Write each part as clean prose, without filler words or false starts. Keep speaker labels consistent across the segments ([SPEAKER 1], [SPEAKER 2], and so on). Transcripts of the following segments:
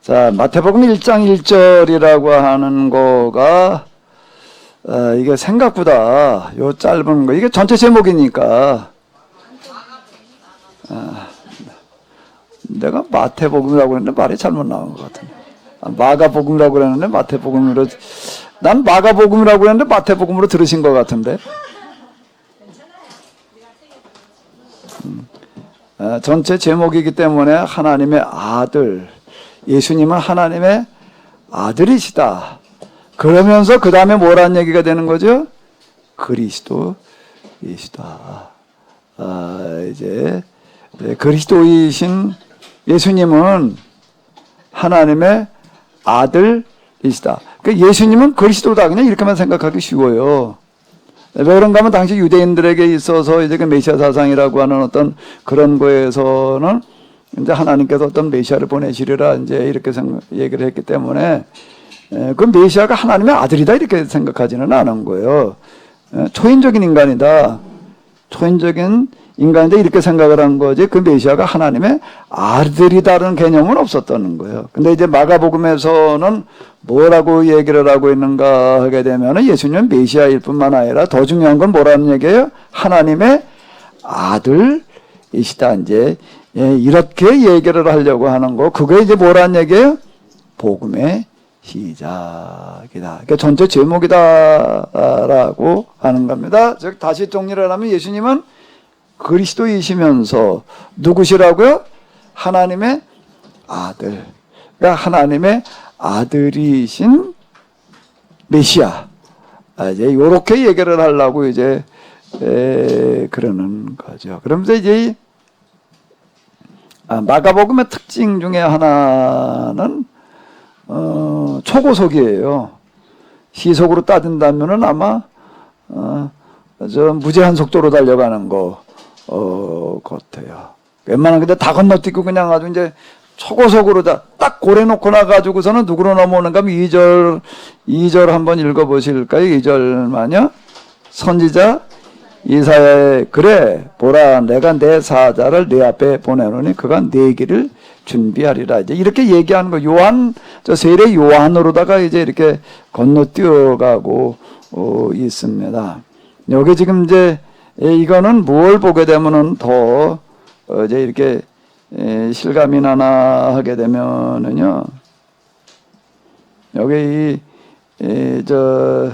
[SPEAKER 1] 자, 마태복음 1장 1절이라고 하는 거가 이게 생각보다 요 짧은 거, 이게 전체 제목이니까 내가 마태복음이라고 했는데 말이 잘못 나온 것 같은데, 마가복음이라고 했는데 마태복음으로, 난 마가복음이라고 했는데 마태복음으로 들으신 것 같은데. 전체 제목이기 때문에 하나님의 아들, 예수님은 하나님의 아들이시다. 그러면서 그 다음에 뭐라는 얘기가 되는 거죠? 그리스도이시다. 이제 그리스도이신 예수님은 하나님의 아들이시다. 그러니까 예수님은 그리스도다. 그냥 이렇게만 생각하기 쉬워요. 왜 그런가 하면 당시 유대인들에게 있어서 이제 그 메시아 사상이라고 하는 어떤 그런 거에서는 이제 하나님께서 어떤 메시아를 보내시리라 이제 이렇게 얘기를 했기 때문에 그 메시아가 하나님의 아들이다 이렇게 생각하지는 않은 거예요. 초인적인 인간이다. 초인적인 인간인데 이렇게 생각을 한 거지, 그 메시아가 하나님의 아들이다라는 개념은 없었다는 거예요. 근데 이제 마가복음에서는 뭐라고 얘기를 하고 있는가 하게 되면 예수님은 메시아일 뿐만 아니라 더 중요한 건 뭐라는 얘기예요? 하나님의 아들이시다. 이제 이렇게 얘기를 하려고 하는 거, 그게 이제 뭐라는 얘기예요? 복음의 시작이다. 그러니까 전체 제목이다라고 하는 겁니다. 즉 다시 정리를 하면 예수님은 그리스도이시면서 누구시라고요? 하나님의 아들. 그러니까 하나님의 아들이신 메시아. 이제 이렇게 얘기를 하려고 이제 그러는 거죠. 그러면서 이제 마가복음의 특징 중에 하나는 초고속이에요. 시속으로 따진다면은 아마 무제한 속도로 달려가는 거 같아요. 웬만한 근데 다 건너뛰고 그냥 아주 이제 초고속으로 딱 고래 놓고 나가지고서는 누구로 넘어오는가 하면 2절 한번 읽어보실까요? 2절만요. 선지자 이사야의 그래 보라 내가 내 사자를 네 앞에 보내노니 그가 네 길을 준비하리라. 이제 이렇게 얘기하는 거. 요한, 저 세례 요한으로다가 이제 이렇게 건너뛰어가고 있습니다. 여기 지금 이제 이거는 뭘 보게 되면은 더 이제 이렇게 실감이 나나 하게 되면은요. 여기 저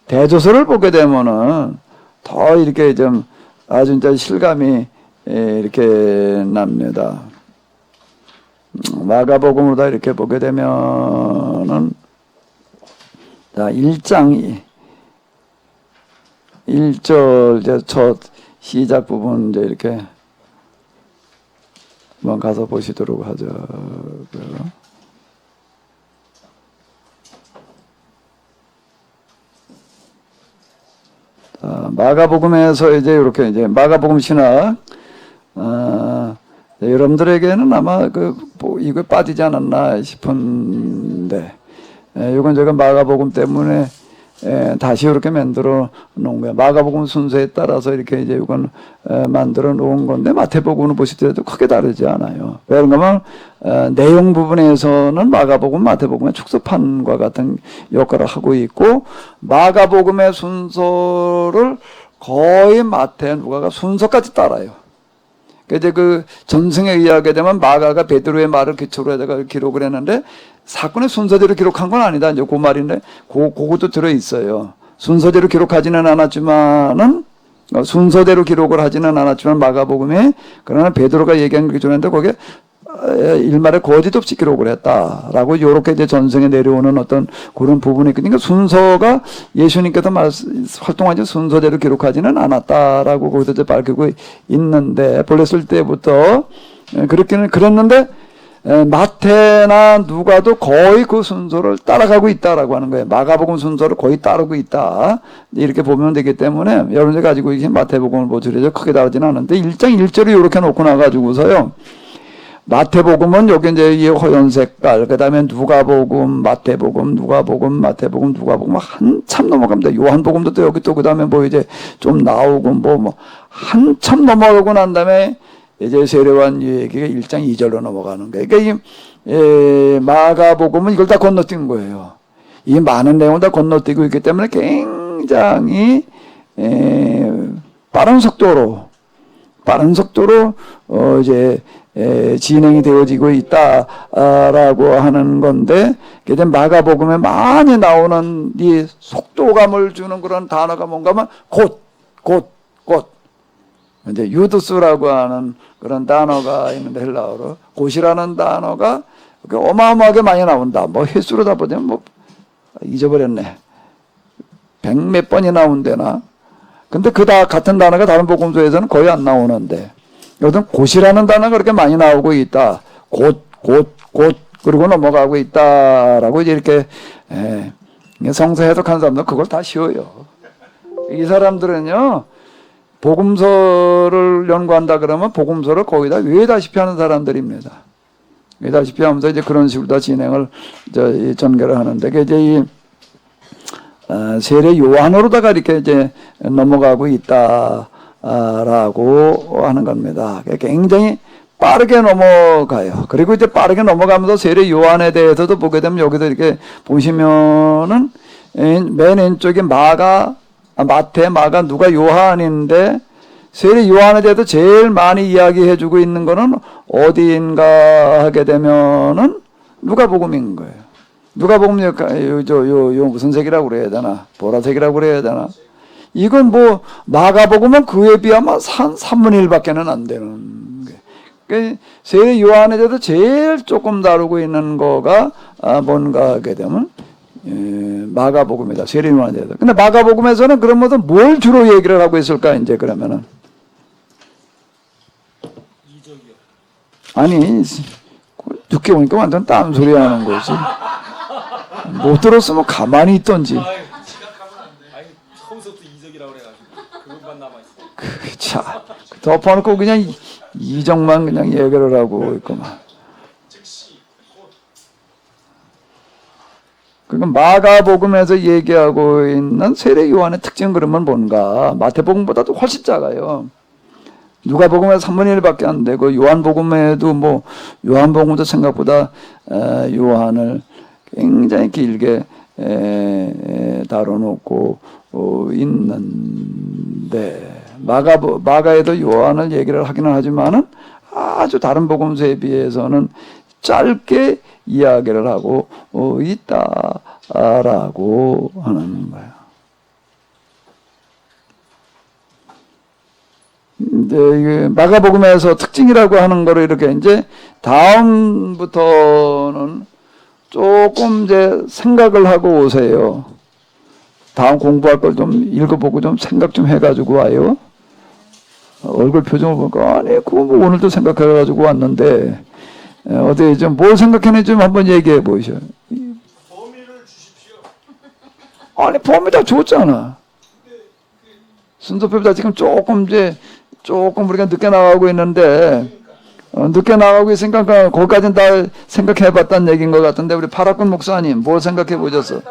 [SPEAKER 1] 대조서를 보게 되면은 더 이렇게 좀 아주 진짜 실감이 이렇게 납니다. 마가복음으로 이렇게 보게 되면은 자 1장 1절 이제 첫 시작 부분 이제 이렇게 한번 가서 보시도록 하죠. 마가복음에서 이제 이렇게 이제 마가복음 신학 여러분들에게는 아마 이거 빠지지 않았나 싶은데, 이건 제가 마가복음 때문에 다시 이렇게 만들어 놓은 거예요. 마가복음 순서에 따라서 이렇게 이제 이건 만들어 놓은 건데, 마태복음을 보시더라도 크게 다르지 않아요. 왜 그런가 하면 내용 부분에서는 마가복음, 마태복음의 축소판과 같은 역할을 하고 있고, 마가복음의 순서를 거의 마태, 누가가 순서까지 따라요. 이제 그 전승에 의하게 되면 마가가 베드로의 말을 기초로 해다가 기록을 했는데, 사건의 순서대로 기록한 건 아니다. 이제 그 말인데, 그것도 들어있어요. 순서대로 기록하지는 않았지만은, 순서대로 기록을 하지는 않았지만, 마가복음에, 그러나 베드로가 얘기한 게 좋았는데, 거기에 일말에 거짓 없이 기록을 했다라고, 요렇게 이제 전승에 내려오는 어떤 그런 부분이 있으니까, 순서가 예수님께서 활동하지 순서대로 기록하지는 않았다라고 거기서 이제 밝히고 있는데, 본랬을 때부터 그렇기는 그랬는데, 마태나 누가도 거의 그 순서를 따라가고 있다라고 하는 거예요. 마가복음 순서를 거의 따르고 있다. 이렇게 보면 되기 때문에 여러분들이 가지고 계신 마태복음을 보시려고 크게 다르지는 않은데, 1장 1절을 이렇게 놓고 나가지고서요. 마태복음은 여기 이제 이 허연 색깔, 그 다음에 누가복음, 마태복음, 누가복음, 마태복음, 누가복음 한참 넘어갑니다. 요한복음도 또 여기 또 그 다음에 뭐 이제 좀 나오고 뭐 한참 넘어가고 난 다음에 이제 세례요한 얘기가 1장 2절로 넘어가는 거예요. 그러니까 마가복음은 이걸 다 건너뛴 거예요. 이 많은 내용을 다 건너뛰고 있기 때문에 굉장히 빠른 속도로 이제 진행이 되어지고 있다라고 하는 건데, 이제 마가복음에 많이 나오는 이 속도감을 주는 그런 단어가 뭔가 하면 곧. 이제 유드스라고 하는 그런 단어가 있는데, 헬라어로 곧이라는 단어가 어마어마하게 많이 나온다. 뭐 횟수로 다 보자면 뭐 잊어버렸네. 100몇 번이 나온대나. 근데 같은 단어가 다른 복음서에서는 거의 안 나오는데, 여기는 곧이라는 단어가 그렇게 많이 나오고 있다. 곧, 그리고 넘어가고 있다라고 이제 이렇게, 성서 해석하는 사람들은 그걸 다 쉬워요. 이 사람들은요, 복음서를 연구한다 그러면 복음서를 거기다 외다시피 하는 사람들입니다. 외다시피 하면서 이제 그런 식으로 다 진행을, 전개를 하는데, 이제 세례 요한으로다가 이렇게 이제 넘어가고 있다라고 하는 겁니다. 굉장히 빠르게 넘어가요. 그리고 이제 빠르게 넘어가면서 세례 요한에 대해서도 보게 되면 여기도 이렇게 보시면은 맨 왼쪽에 마태, 마가, 누가, 요한인데, 세례 요한에 대해서 제일 많이 이야기해주고 있는 거는 어디인가 하게 되면은 누가복음인 거예요. 누가복음 요 무슨 색이라고 그래야 되나? 보라색이라고 그래야 되나? 이건 뭐 마가복음은 그에 비하면 3분의 1밖에는 안 되는 거예요. 그러니까 세례 요한에 대해서 제일 조금 다루고 있는 거가 뭔가 하게 되면 마가복음이다. 세례 요한에 대해서. 근데 마가복음에서는 그러면 뭘 주로 얘기를 하고 있을까? 이제 그러면은 아니 늦게 오니까 완전 딴소리 하는 거지. 못 들었으면 가만히 있던지.
[SPEAKER 2] 처음부터 이적이라고 그래가지고 그것만 남아있어.
[SPEAKER 1] 자, 덮어놓고 그냥 이적만 그냥 얘기를 하고 있구만. 그러니까 마가복음에서 얘기하고 있는 세례 요한의 특징 그러면 뭔가? 마태복음보다도 훨씬 작아요. 누가복음에서 3분의 1밖에 안 되고, 요한복음에도 뭐 요한복음도 생각보다 요한을 굉장히 길게 다뤄놓고 있는데, 마가에도 요한을 얘기를 하기는 하지만은 아주 다른 복음서에 비해서는 짧게 이야기를 하고 있다라고 하는 거예요. 이제 이게 마가복음에서 특징이라고 하는 거를 이렇게 이제 다음부터는 조금 이제 생각을 하고 오세요. 다음 공부할 걸 좀 읽어보고 좀 생각 좀 해가지고 와요. 얼굴 표정을 보니까 아니 그거 뭐 오늘도 생각해가지고 왔는데 어디 좀 뭘 생각했는지 좀 한번 얘기해 보시죠.
[SPEAKER 2] 범위를 주십시오.
[SPEAKER 1] 아니 범위 다 줬잖아. 순서표보다 지금 조금 우리가 늦게 나가고 있는데 늦게 나가고 있으니까 거기까지는 다 생각해봤다는 얘기인 것 같은데, 우리 파라군 목사님 뭘 생각해 보셨어?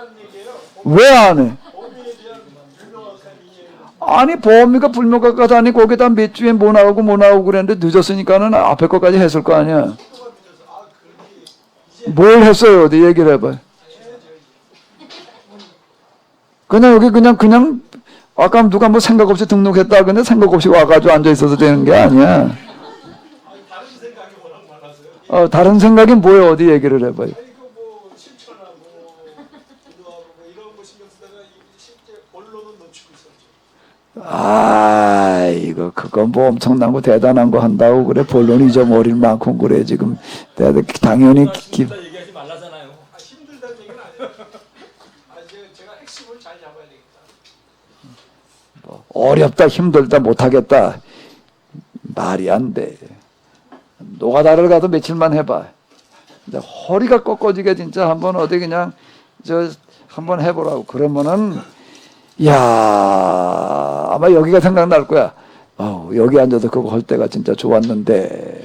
[SPEAKER 1] 왜 안 해? 아니 범위가 불명확하다니 거기다 몇 주에 뭐 나오고 그랬는데 늦었으니까는 앞에 것까지 했을 거 아니야. 뭘 했어요? 어디 얘기를 해봐요. 그냥 여기 그냥 아까 누가 뭐 생각 없이 등록했다 근데 생각 없이 와가지고 앉아 있어도 되는 게 아니야. 다른 생각이 뭐예요? 어디 얘기를 해봐요. 이거 그건 뭐 엄청난 거 대단한 거 한다고 그래. 본론 잊어버릴 만큼 그래 지금. 당연히
[SPEAKER 2] 얘기하지 말라잖아요. 힘들다는 얘기는 아니에요. 제가 핵심을 잘 잡아야 되겠다.
[SPEAKER 1] 어렵다, 힘들다, 못하겠다 말이 안 돼. 노가다를 가도 며칠만 해봐. 허리가 꺾어지게 진짜 한번 어디 그냥 한번 해보라고. 그러면은 아마 여기가 생각날 거야. 여기 앉아서 그거 할 때가 진짜 좋았는데.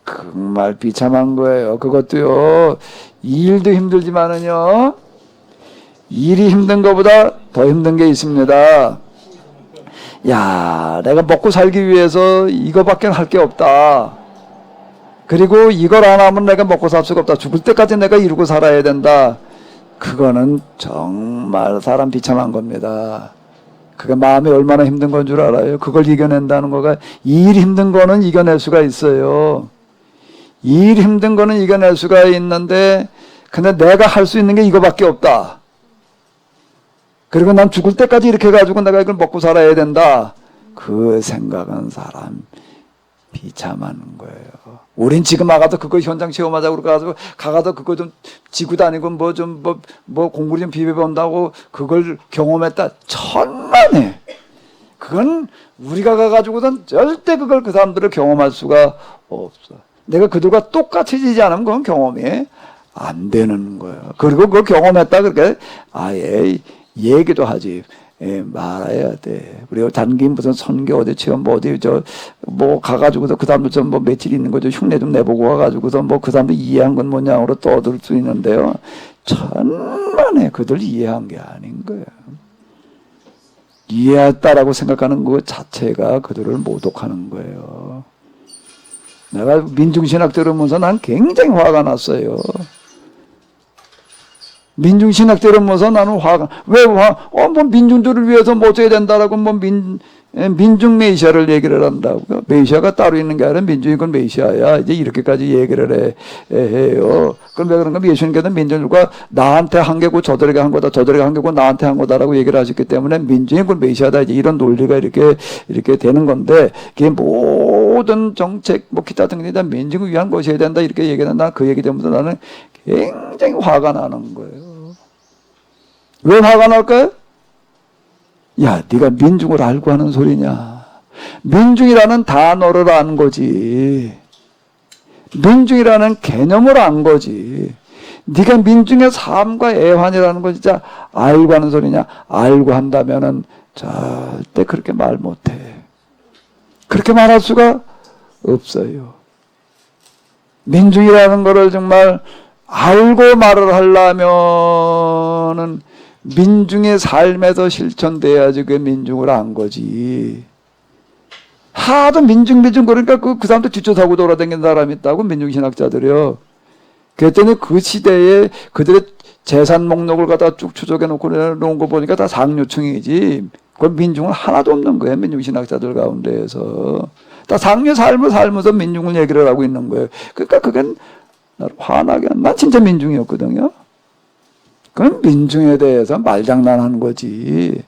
[SPEAKER 1] 정말 비참한 거예요. 그것도요. 일도 힘들지만은요. 일이 힘든 것보다 더 힘든 게 있습니다. 야, 내가 먹고 살기 위해서 이거밖에 할 게 없다. 그리고 이걸 안 하면 내가 먹고 살 수가 없다. 죽을 때까지 내가 이루고 살아야 된다. 그거는 정말 사람 비참한 겁니다. 그게 마음이 얼마나 힘든 건 줄 알아요? 그걸 이겨낸다는 거가, 일 힘든 거는 이겨낼 수가 있어요. 일 힘든 거는 이겨낼 수가 있는데, 근데 내가 할 수 있는 게 이거밖에 없다. 그리고 난 죽을 때까지 이렇게 해가지고 내가 이걸 먹고 살아야 된다. 그 생각은 사람 비참한 거예요. 우린 지금 아가도 그거 현장 체험하자고 그러고 가가도 그거 좀 지고 다니고 뭐 공부를 좀 비벼본다고 그걸 경험했다. 천만에. 그건 우리가 가가지고선 절대 그걸 그 사람들을 경험할 수가 없어. 내가 그들과 똑같이 지지 않으면 그건 경험이 안 되는 거예요. 그리고 그걸 경험했다 그렇게 아예 얘기도 하지 말아야 돼. 그리고 단기 무슨 선교 어디 체험 뭐 어디 뭐 가가지고서 그 사람들 좀 뭐 며칠 있는 거죠. 흉내 좀 내보고 와가지고서 뭐 그 사람들 이해한 건 뭐냐고 떠들 수 있는데요. 천만에 그들 이해한 게 아닌 거예요. 이해했다라고 생각하는 것 자체가 그들을 모독하는 거예요. 내가 민중신학 들으면서 난 굉장히 화가 났어요. 민중신학 들으면서 나는 뭐 민중들을 위해서 뭐 어쩌야 된다라고 민중 메시아를 얘기를 한다고요. 메시아가 따로 있는 게 아니라 민중이 건 메시아야. 이제 이렇게까지 얘기를 해요. 그럼 왜 그런가? 예수님께서 민중들과 나한테 한 개고 저들에게 한 거다. 저들에게 한 개고 나한테 한 거다라고 얘기를 하셨기 때문에 민중이 건 메시아다. 이제 이런 논리가 이렇게 되는 건데, 그게 모든 정책, 뭐 기타 등등이 다 민중을 위한 것이어야 된다. 이렇게 얘기하는 나 그 얘기 때문에 나는 굉장히 화가 나는 거예요. 왜 화가 날까요? 야, 네가 민중을 알고 하는 소리냐? 민중이라는 단어를 안 거지. 민중이라는 개념을 안 거지. 네가 민중의 삶과 애환이라는 거 진짜 알고 하는 소리냐? 알고 한다면은 절대 그렇게 말 못해. 그렇게 말할 수가 없어요. 민중이라는 거를 정말 알고 말을 하려면은 민중의 삶에서 실천돼야지 그게 민중을 안 거지. 하도 민중 그러니까 그 사람도 뒷조사고 돌아다니는 사람이 있다고 민중신학자들이요. 그랬더니 그 시대에 그들의 재산 목록을 갖다 쭉 추적해 놓고 놓은 거 보니까 다 상류층이지. 그 민중은 하나도 없는 거예요. 민중신학자들 가운데에서. 다 상류 삶을 살면서 민중을 얘기를 하고 있는 거예요. 그러니까 그건 나를 화나게 난 진짜 민중이었거든요. 그건 민중에 대해서 말장난하는 거지.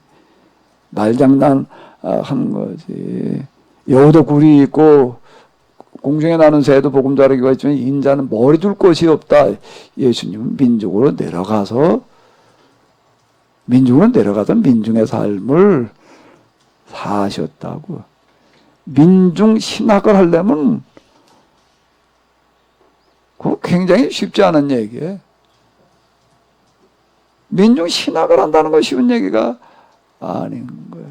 [SPEAKER 1] 말장난 하는 거지. 여우도 굴이 있고 공중에 나는 새도 보금자라기가 있지만 인자는 머리 둘 곳이 없다. 예수님은 민중으로 내려가서 민중의 삶을 사셨다고. 민중 신학을 하려면 그거 굉장히 쉽지 않은 얘기예요. 민중 신학을 한다는 건 쉬운 얘기가 아닌 거예요.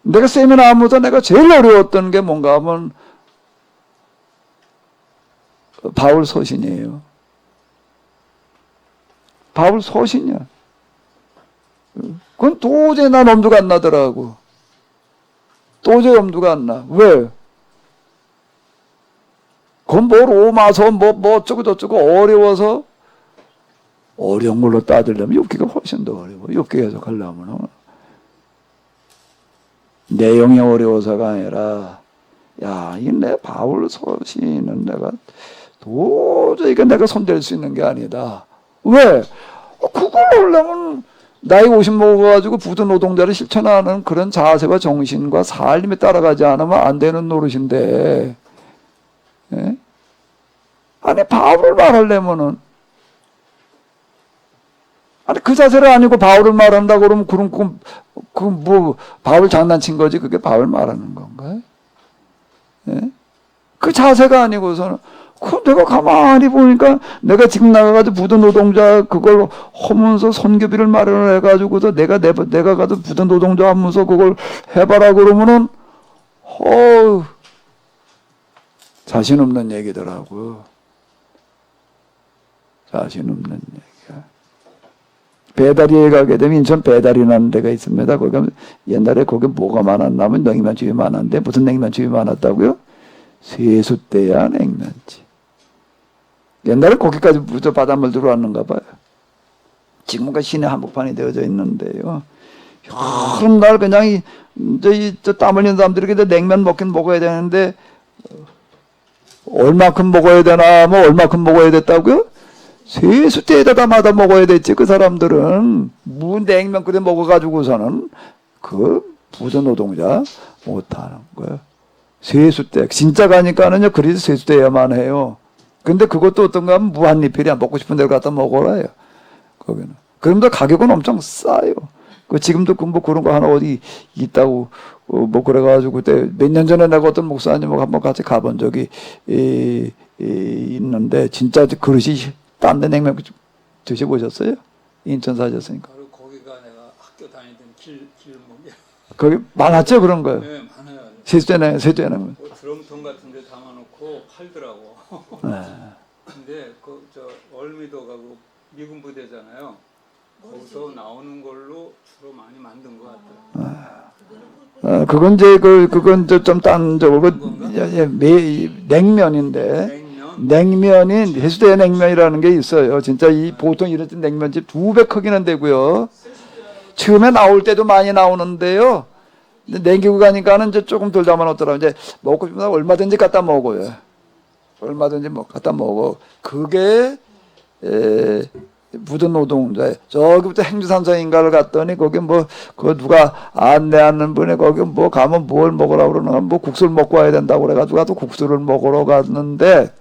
[SPEAKER 1] 내가 세미나 하면서 내가 제일 어려웠던 게 뭔가 하면 바울 서신이에요. 바울 서신이야. 그건 도저히 난 엄두가 안 나더라고. 도저히 엄두가 안 나. 왜? 그건 뭐 로마서 뭐 어쩌고 저쩌고 어려워서 어려운 걸로 따지려면 욥기가 훨씬 더 어려워. 욥기 해석하려면 내용이 어려워서가 아니라 야, 이 내 바울 서신은 내가 도저히 내가 손댈 수 있는 게 아니다. 왜? 그걸 하려면 나이 50 먹어가지고 부도 노동자를 실천하는 그런 자세와 정신과 삶에 따라가지 않으면 안 되는 노릇인데, 예? 아니 바울을 말하려면은 아니 그 자세를 아니고 바울을 말한다 그러면 그럼 뭐 바울 장난친 거지 그게 바울 말하는 건가요? 예? 그 자세가 아니고서는 내가 가만히 보니까 내가 지금 나가가지고 부도 노동자 그걸 하면서 선교비를 마련해가지고서 내가 가도 부도 노동자 하면서 그걸 해봐라 그러면은 자신 없는 얘기더라고요. 자신 없는 얘기야. 배다리에 가게 되면 인천 배다리라는 데가 있습니다. 거기 가면 옛날에 거기 뭐가 많았냐면 냉면집이 많았는데 무슨 냉면집이 많았다고요? 세숫대야 냉면집. 옛날에 거기까지 부저 바닷물 들어왔는가 봐요. 지금은 시내 한복판이 되어져 있는데요. 여름 날 그냥 땀 흘리는 사람들이 근데 냉면 먹긴 먹어야 되는데 얼마큼 먹어야 되나 뭐 얼마큼 먹어야 됐다고요? 세숫대에다 담아다 먹어야 됐지. 그 사람들은 냉면 끓여 먹어가지고서는 그 부도 노동자 못하는 거예요. 세숫대 진짜 가니까는요. 그래서 세숫대야만 해요. 근데 그것도 어떤가 하면 무한리필이야. 먹고 싶은 대로 갖다 먹어라 해요. 거기는. 그런데 가격은 엄청 싸요. 그 지금도 뭐 그런 거 하나 어디 있다고 뭐 그래가지고 그때 몇 년 전에 내가 어떤 목사님하고 한번 같이 가본 적이 있는데 진짜 그릇이 딴 데 냉면 드셔보셨어요? 인천 사셨으니까.
[SPEAKER 2] 바로 거기가 내가 학교 다니던 길목이야.
[SPEAKER 1] 거기 많았죠 그런 거요.
[SPEAKER 2] 네, 많아요.
[SPEAKER 1] 세숫대는
[SPEAKER 2] 뭐 드럼통 같은 데 담아놓고 팔더라고.
[SPEAKER 1] 네.
[SPEAKER 2] 근데 그 저 월미도 가고 미군 부대잖아요. 거기서 나오는 걸로 주로 많이 만든 것 같더라고요.
[SPEAKER 1] 그건 이제 그건 좀 딴 저거 냉면인데 냉면이 해수대 냉면이라는 게 있어요. 진짜 이 보통 이럴 때 냉면집 2배 크기는 되고요. 처음에 나올 때도 많이 나오는데요. 냉기고 가니까는 이제 조금 덜 담아놓더라고요. 이제 먹고 싶으면 얼마든지 갖다 먹어요. 얼마든지 갖다 먹어. 그게 부도 노동자. 저기부터 행주산서인가를 갔더니 거기 뭐 그 누가 안내하는 분이 거기 뭐 가면 뭘 먹으라 그러나 뭐 국수를 먹고 와야 된다고 그래가지고 가도 국수를 먹으러 갔는데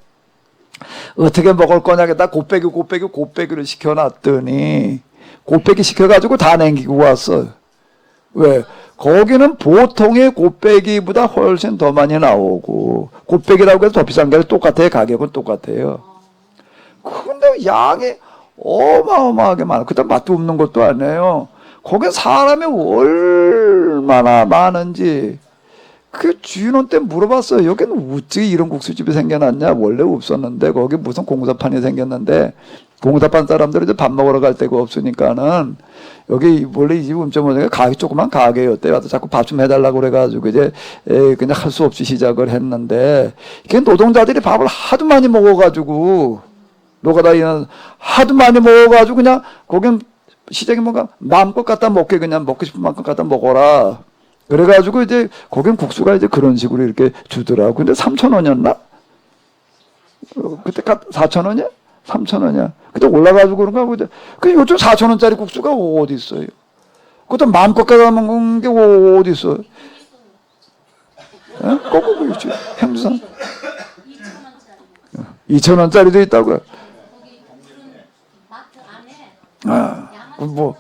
[SPEAKER 1] 어떻게 먹을 거냐겠다 곱빼기를 시켜놨더니 곱빼기 시켜가지고 다 남기고 왔어요. 왜? 거기는 보통의 곱빼기보다 훨씬 더 많이 나오고 곱빼기라고 해서 더 비싼 게 똑같아요. 가격은 똑같아요. 근데 양이 어마어마하게 많아. 그다음 맛도 없는 것도 아니에요. 거기 사람이 얼마나 많은지 그 주인원 때 물어봤어요. 여기는 어찌 이런 국수집이 생겨났냐? 원래 없었는데 거기 무슨 공사판이 생겼는데 공사판 사람들이 이제 밥 먹으러 갈 데가 없으니까는 여기 원래 이 집 엄청 오니까 가게 조그만 가게였대요. 와서 자꾸 밥 좀 해달라고 그래가지고 이제 그냥 할 수 없이 시작을 했는데 이게 노동자들이 밥을 하도 많이 먹어가지고 노가다이는 하도 많이 먹어가지고 그냥 거긴 시작이 뭔가 마음껏 갖다 먹게 그냥 먹고 싶은 만큼 갖다 먹어라. 그래가지고 이제 거긴 국수가 이제 그런 식으로 이렇게 주더라고. 근데 3,000원이었나? 그때 4,000원이야? 3,000원이야. 그때 올라가지고 그런가 하고 그 요즘 4,000원짜리 국수가 어디 있어요? 그것도 마음껏 갖다 먹는 게 어디 있어요? 거꾸로 있지. 행주산 2,000원짜리도 있다고요. 뭐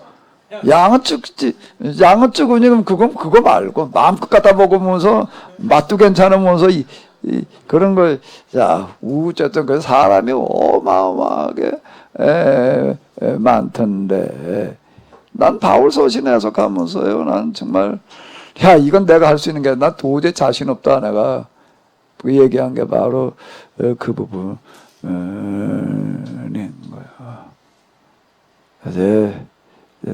[SPEAKER 1] 양은 적지 양은 적으니 그건 그거 말고 마음껏 갖다 먹으면서 맛도 괜찮으면서 그런 거 자 어쨌든 그 사람이 어마어마하게 많던데 난 바울 서신에 해석하면서요 난 정말 야 이건 내가 할 수 있는 게 난 도저히 자신 없다 내가 그 얘기한 게 바로 그 부분인 거야. 그래서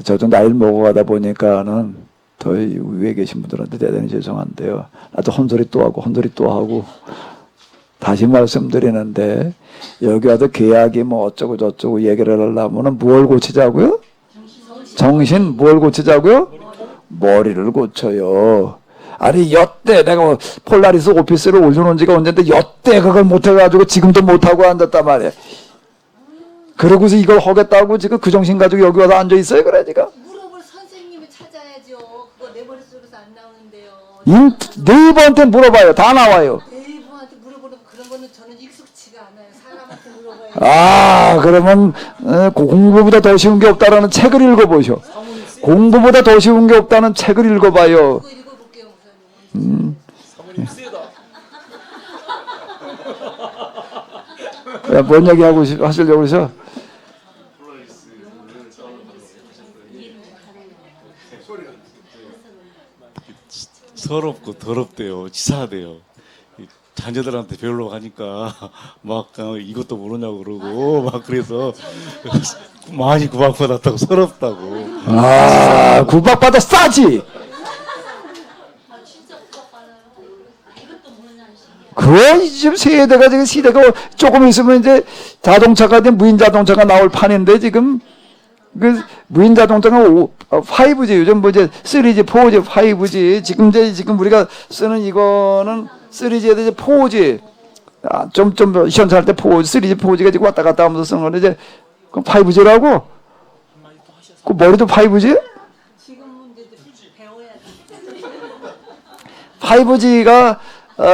[SPEAKER 1] 저도 나이를 먹어가다 보니까는 더 위에 계신 분들한테 대단히 죄송한데요. 나도 헛소리 또 하고 헛소리 또 하고 다시 말씀드리는데 여기 와도 계약이 뭐 어쩌고 저쩌고 얘기를 하려면은 뭘 고치자고요? 정신 뭘 고치자고요? 머리를 고쳐요. 아니 여태 내가 폴라리스 오피스를 올려놓은 지가 언젠데 여태 그걸 못해가지고 지금도 못하고 앉았단 말이야. 그러고서 이걸 하겠다고 지금 그 정신 가지고 여기 와서 앉아 있어요, 그래 지금?
[SPEAKER 3] 물어볼 선생님을 찾아야죠. 그거 내 머릿속에서 안 나오는데요.
[SPEAKER 1] 네이버한테 물어봐요, 다 나와요.
[SPEAKER 3] 네이버한테 물어보는 그런 거는 저는 익숙치가 않아요. 사람한테 물어봐요.
[SPEAKER 1] 그러면 공부보다 더 쉬운 게 없다라는 책을 읽어보셔. 공부보다 더 쉬운 게 없다는 책을 읽어봐요.
[SPEAKER 3] 그거 읽어볼게요, 우선.
[SPEAKER 2] 사모님 세다.
[SPEAKER 1] 뭔 얘기 하시려고 그러셔?
[SPEAKER 4] 서럽고 더럽대요. 치사하대요. 자녀들한테 배우려고 하니까 막 이것도 모르냐고 그러고 막 그래서 많이 구박받았다고 서럽다고.
[SPEAKER 1] 아, 구박받아 싸지. 그거 지금 세대가 지금 시대가 조금 있으면 이제 자동차가 된 무인 자동차가 나올 판인데 지금 그 무인 자동차가 5G 요즘 뭐 이제 3G, 4G, 5G 지금 우리가 쓰는 이거는 3G에도 이제 4G 좀 시원찮을 때 4G, 3G, 4G가 지금 왔다 갔다 하면서 쓰는 건데 이제 그 5G라고? 그 머리도 5G?
[SPEAKER 3] 지금 문제들 배워야지.
[SPEAKER 1] 5G가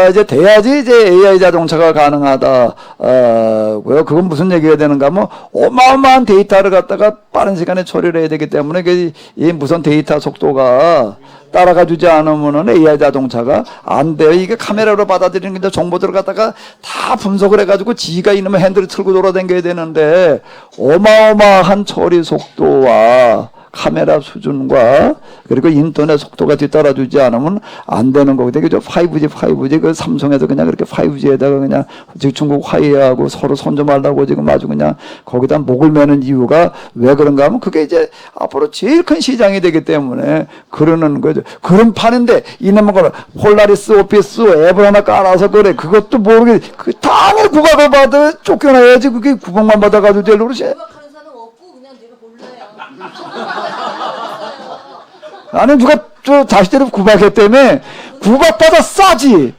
[SPEAKER 1] 이제 돼야지 이제 AI 자동차가 가능하다. 그건 무슨 얘기가 되는가 하면 어마어마한 데이터를 갖다가 빠른 시간에 처리를 해야 되기 때문에 이 무선 데이터 속도가 따라가 주지 않으면은 AI 자동차가 안 돼요. 이게 카메라로 받아들이는 게 정보들을 갖다가 다 분석을 해가지고 지가 이놈의 핸들을 틀고 돌아다녀야 되는데 어마어마한 처리 속도와 카메라 수준과 그리고 인터넷 속도가 뒤따라주지 않으면 안 되는 거거든요. 그죠? 5G 그 삼성에서 그냥 그렇게 5G에다가 그냥 중국 화이하고 서로 손 좀 하려고 지금 아주 그냥 거기다 목을 매는 이유가 왜 그런가 하면 그게 이제 앞으로 제일 큰 시장이 되기 때문에 그러는 거죠. 그런 판인데 이놈의 거는 폴라리스 오피스 앱을 하나 깔아서 그래. 그것도 모르게 그 당연히 구박을 받아 쫓겨나야지. 그게 구박만 받아가지고 되려고 그러지.
[SPEAKER 3] 구박하는 사람 없고 그냥 내가 몰라요.
[SPEAKER 1] 나는 누가 저 자식들을 구박했다며 구박받아 싸지.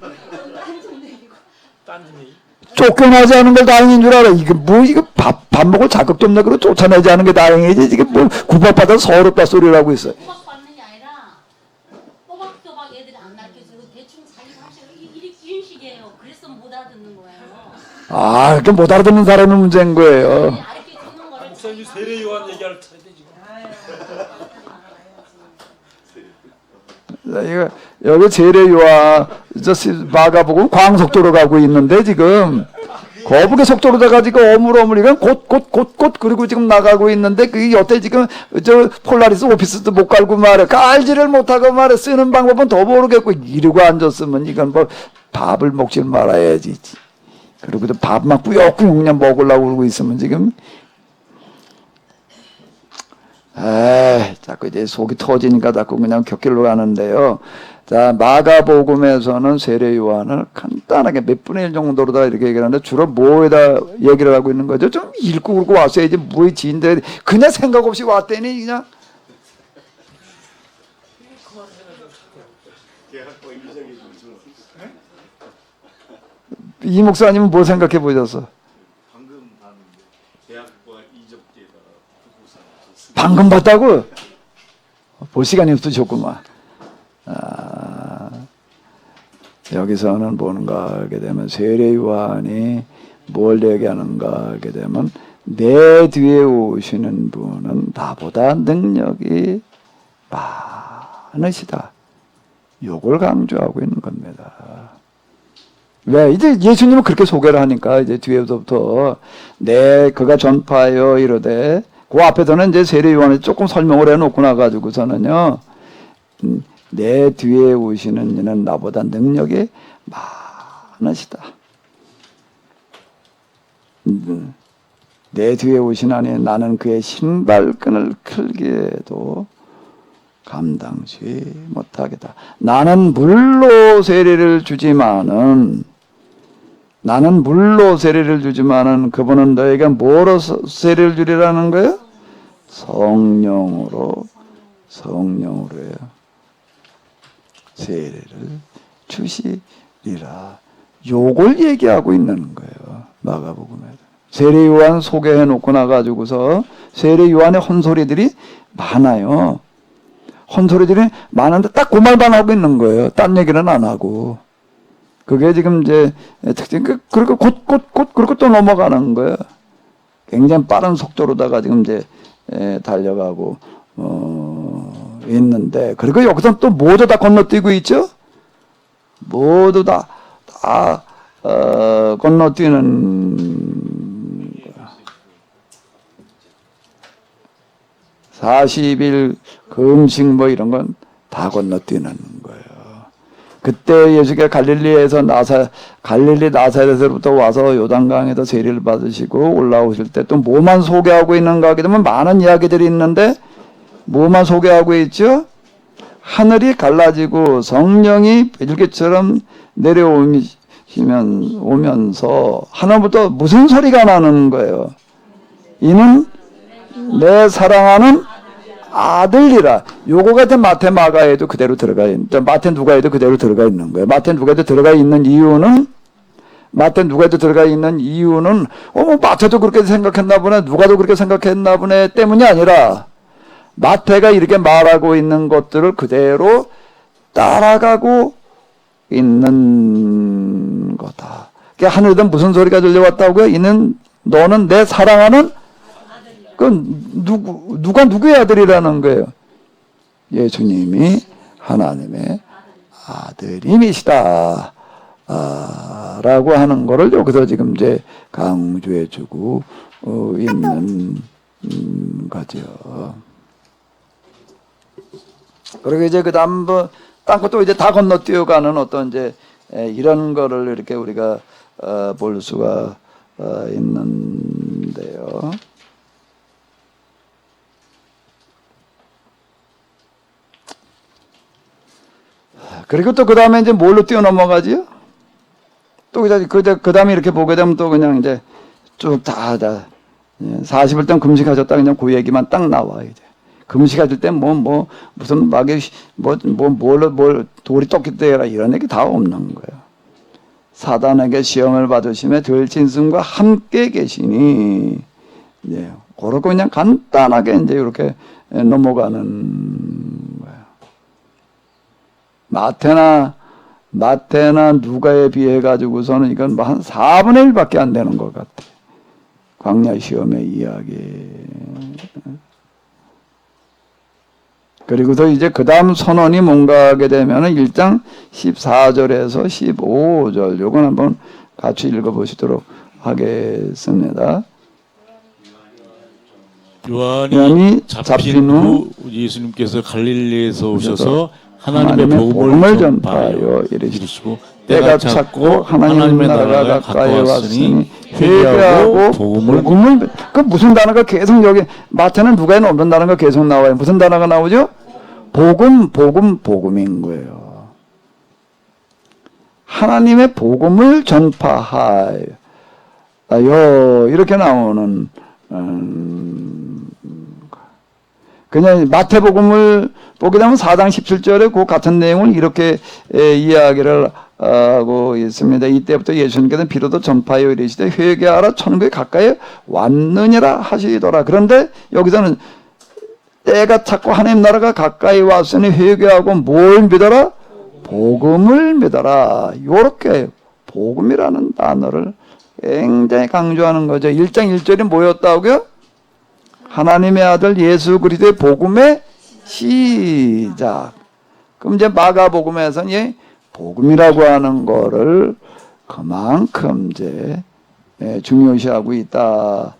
[SPEAKER 1] 쫓겨나지 않은 걸 다행인 줄 알아. 이게 뭐 이거 밥 먹을 자격도 없네. 그리고 쫓아내지 않은 게 다행이지. 이게 뭐 구박받아 서럽다 소리라고 있어.
[SPEAKER 5] 꼬박받는 게 아니라 꼬박꼬박 애들이 안 가르쳐주고 대충 자기가 하시고 이런 식이에요. 그래서 못 알아듣는 거예요.
[SPEAKER 1] 아, 이렇게 못 알아듣는 사람이 문제인 거예요.
[SPEAKER 5] 가르쳐주는 거를
[SPEAKER 6] 목사님 세례 요한 얘기할 차례인데 지금.
[SPEAKER 1] 이거 여기 세례 요한 마가복음 광속도로 가고 있는데 지금 거북의 속도로 가가지고 어물어물 이건 곧 그리고 지금 나가고 있는데 그게 여태 지금 저 폴라리스 오피스도 못 갈고 말해 깔지를 못하고 말해 쓰는 방법은 더 모르겠고 이러고 앉았으면 이건 뭐 밥을 먹질 말아야지. 그리고 밥만 꾸역꾸역 그냥 먹으려고 그러고 있으면 지금 자꾸 이제 속이 터지니까 자꾸 그냥 곁길로 가는데요. 자, 마가복음에서는 세례 요한을 간단하게 몇 분의 1 정도로 다 이렇게 얘기를 하는데 주로 뭐에다 얘기를 하고 있는 거죠? 좀 읽고 그러고 왔어야지 뭐의 지인들 그냥 생각 없이 왔더니 그냥 이 목사님은 뭘 생각해 보셨어?
[SPEAKER 4] 방금 봤는데 대학과 이적계에다가 부부상
[SPEAKER 1] 방금 봤다고? 볼 시간이 없으셨구만. 여기서는 뭔가 하게 되면 세례 요한이 뭘 얘기하는가 하게 되면 내 뒤에 오시는 분은 나보다 능력이 많으시다. 요걸 강조하고 있는 겁니다. 왜? 이제 예수님은 그렇게 소개를 하니까 이제 뒤에서부터 그가 전파하여 이르되 그 앞에서는 이제 세례 요한이 조금 설명을 해놓고 나가지고서는요. 내 뒤에 오시는 이는 나보다 능력이 많으시다. 내 뒤에 오시나니 나는 그의 신발끈을 클기에도 감당치 못하겠다. 나는 물로 세례를 주지만은 그분은 너에게 뭐로 세례를 주리라는 거예요? 성령으로요. 세례를 주시리라. 요걸 얘기하고 있는 거예요. 마가복음에. 세례 요한 소개해 놓고 나가지고서 세례 요한의 혼소리들이 많아요. 혼소리들이 많은데 딱 그 말만 하고 있는 거예요. 딴 얘기는 안 하고. 그게 지금 이제 특징, 그리고 그리고 또 넘어가는 거예요. 굉장히 빠른 속도로다가 지금 이제 달려가고, 있는데, 그리고 여기서 또 모두 다 건너뛰고 있죠? 모두 다 건너뛰는 40일 금식 뭐 이런 건 다 건너뛰는 거예요. 그때 예수가 갈릴리 나사렛에서부터 와서 요단강에서 세례를 받으시고 올라오실 때 또 뭐만 소개하고 있는가 하게 되면 많은 이야기들이 있는데 뭐만 소개하고 있죠? 하늘이 갈라지고 성령이 비둘기처럼 오면서 하늘부터 무슨 소리가 나는 거예요? 이는 내 사랑하는 아들이라. 요거가 이제 마태 마가에도 그대로 들어가 있는, 마태 누가에도 그대로 들어가 있는 거예요. 마태 누가에도 들어가 있는 이유는 뭐 마태도 그렇게 생각했나 보네, 누가도 그렇게 생각했나 보네 때문이 아니라 마태가 이렇게 말하고 있는 것들을 그대로 따라가고 있는 거다. 그러니까 하늘에서 무슨 소리가 들려왔다고요? 너는 내 사랑하는 누가 누구의 아들이라는 거예요? 예수님이 하나님의 아들임이시다. 라고 하는 거를 여기서 지금 이제 강조해주고 있는 거죠. 그리고 이제 그 다음 딴 것도 이제 다 건너뛰어가는 어떤 이제 이런 거를 이렇게 우리가 볼 수가 있는데요. 그리고 또 그 다음에 이제 뭘로 뛰어넘어가지요? 또 그 다음에 이렇게 보게 되면 또 그냥 이제 쭉 다 40일 동안 금식하셨다 그냥 그 얘기만 딱 나와 이제. 금식하실 때 무슨 막에 뭘 돌이 떴기 때문에 이런 얘기 다 없는 거예요. 사단에게 시험을 받으시며 들 진승과 함께 계시니 이제 그렇게 그냥 간단하게 이제 이렇게 넘어가는 거예요. 마태나 누가에 비해 가지고서는 이건 뭐 한 4분의 1밖에 안 되는 것 같아. 광야 시험의 이야기. 그리고서 이제 그 다음 선언이 뭔가 하게 되면은 1장 14절에서 15절 요건 한번 같이 읽어보시도록 하겠습니다.
[SPEAKER 4] 요한이 잡힌 후 예수님께서 갈릴리에서 오셔서 하나님의 복음을 전파하여 이르시고 때가 찼고 하나님의 나라가 가까이 왔으니 회개하고 복음을
[SPEAKER 1] 그 무슨 단어가 계속 여기 마태는 누가에는 없는 단어가 계속 나와요. 무슨 단어가 나오죠? 복음인 거예요. 하나님의 복음을 전파하여 이렇게 나오는 그냥 마태복음을 보게 되면 4장 17절에 그 같은 내용을 이렇게 이야기를 하고 있습니다. 이때부터 예수님께서는 비로소 전파하여 이르시되 회개하라 천국이 가까이 왔느니라 하시더라. 그런데 여기서는 때가 찼고 하나님 나라가 가까이 왔으니 회개하고 뭘 믿어라? 복음을 믿어라. 요렇게 복음이라는 단어를 굉장히 강조하는 거죠. 1장 1절이 뭐였다고요? 하나님의 아들 예수 그리스도의 복음의 시작. 그럼 이제 마가복음에서는 복음이라고 하는 거를 그만큼 이제 중요시하고 있다라고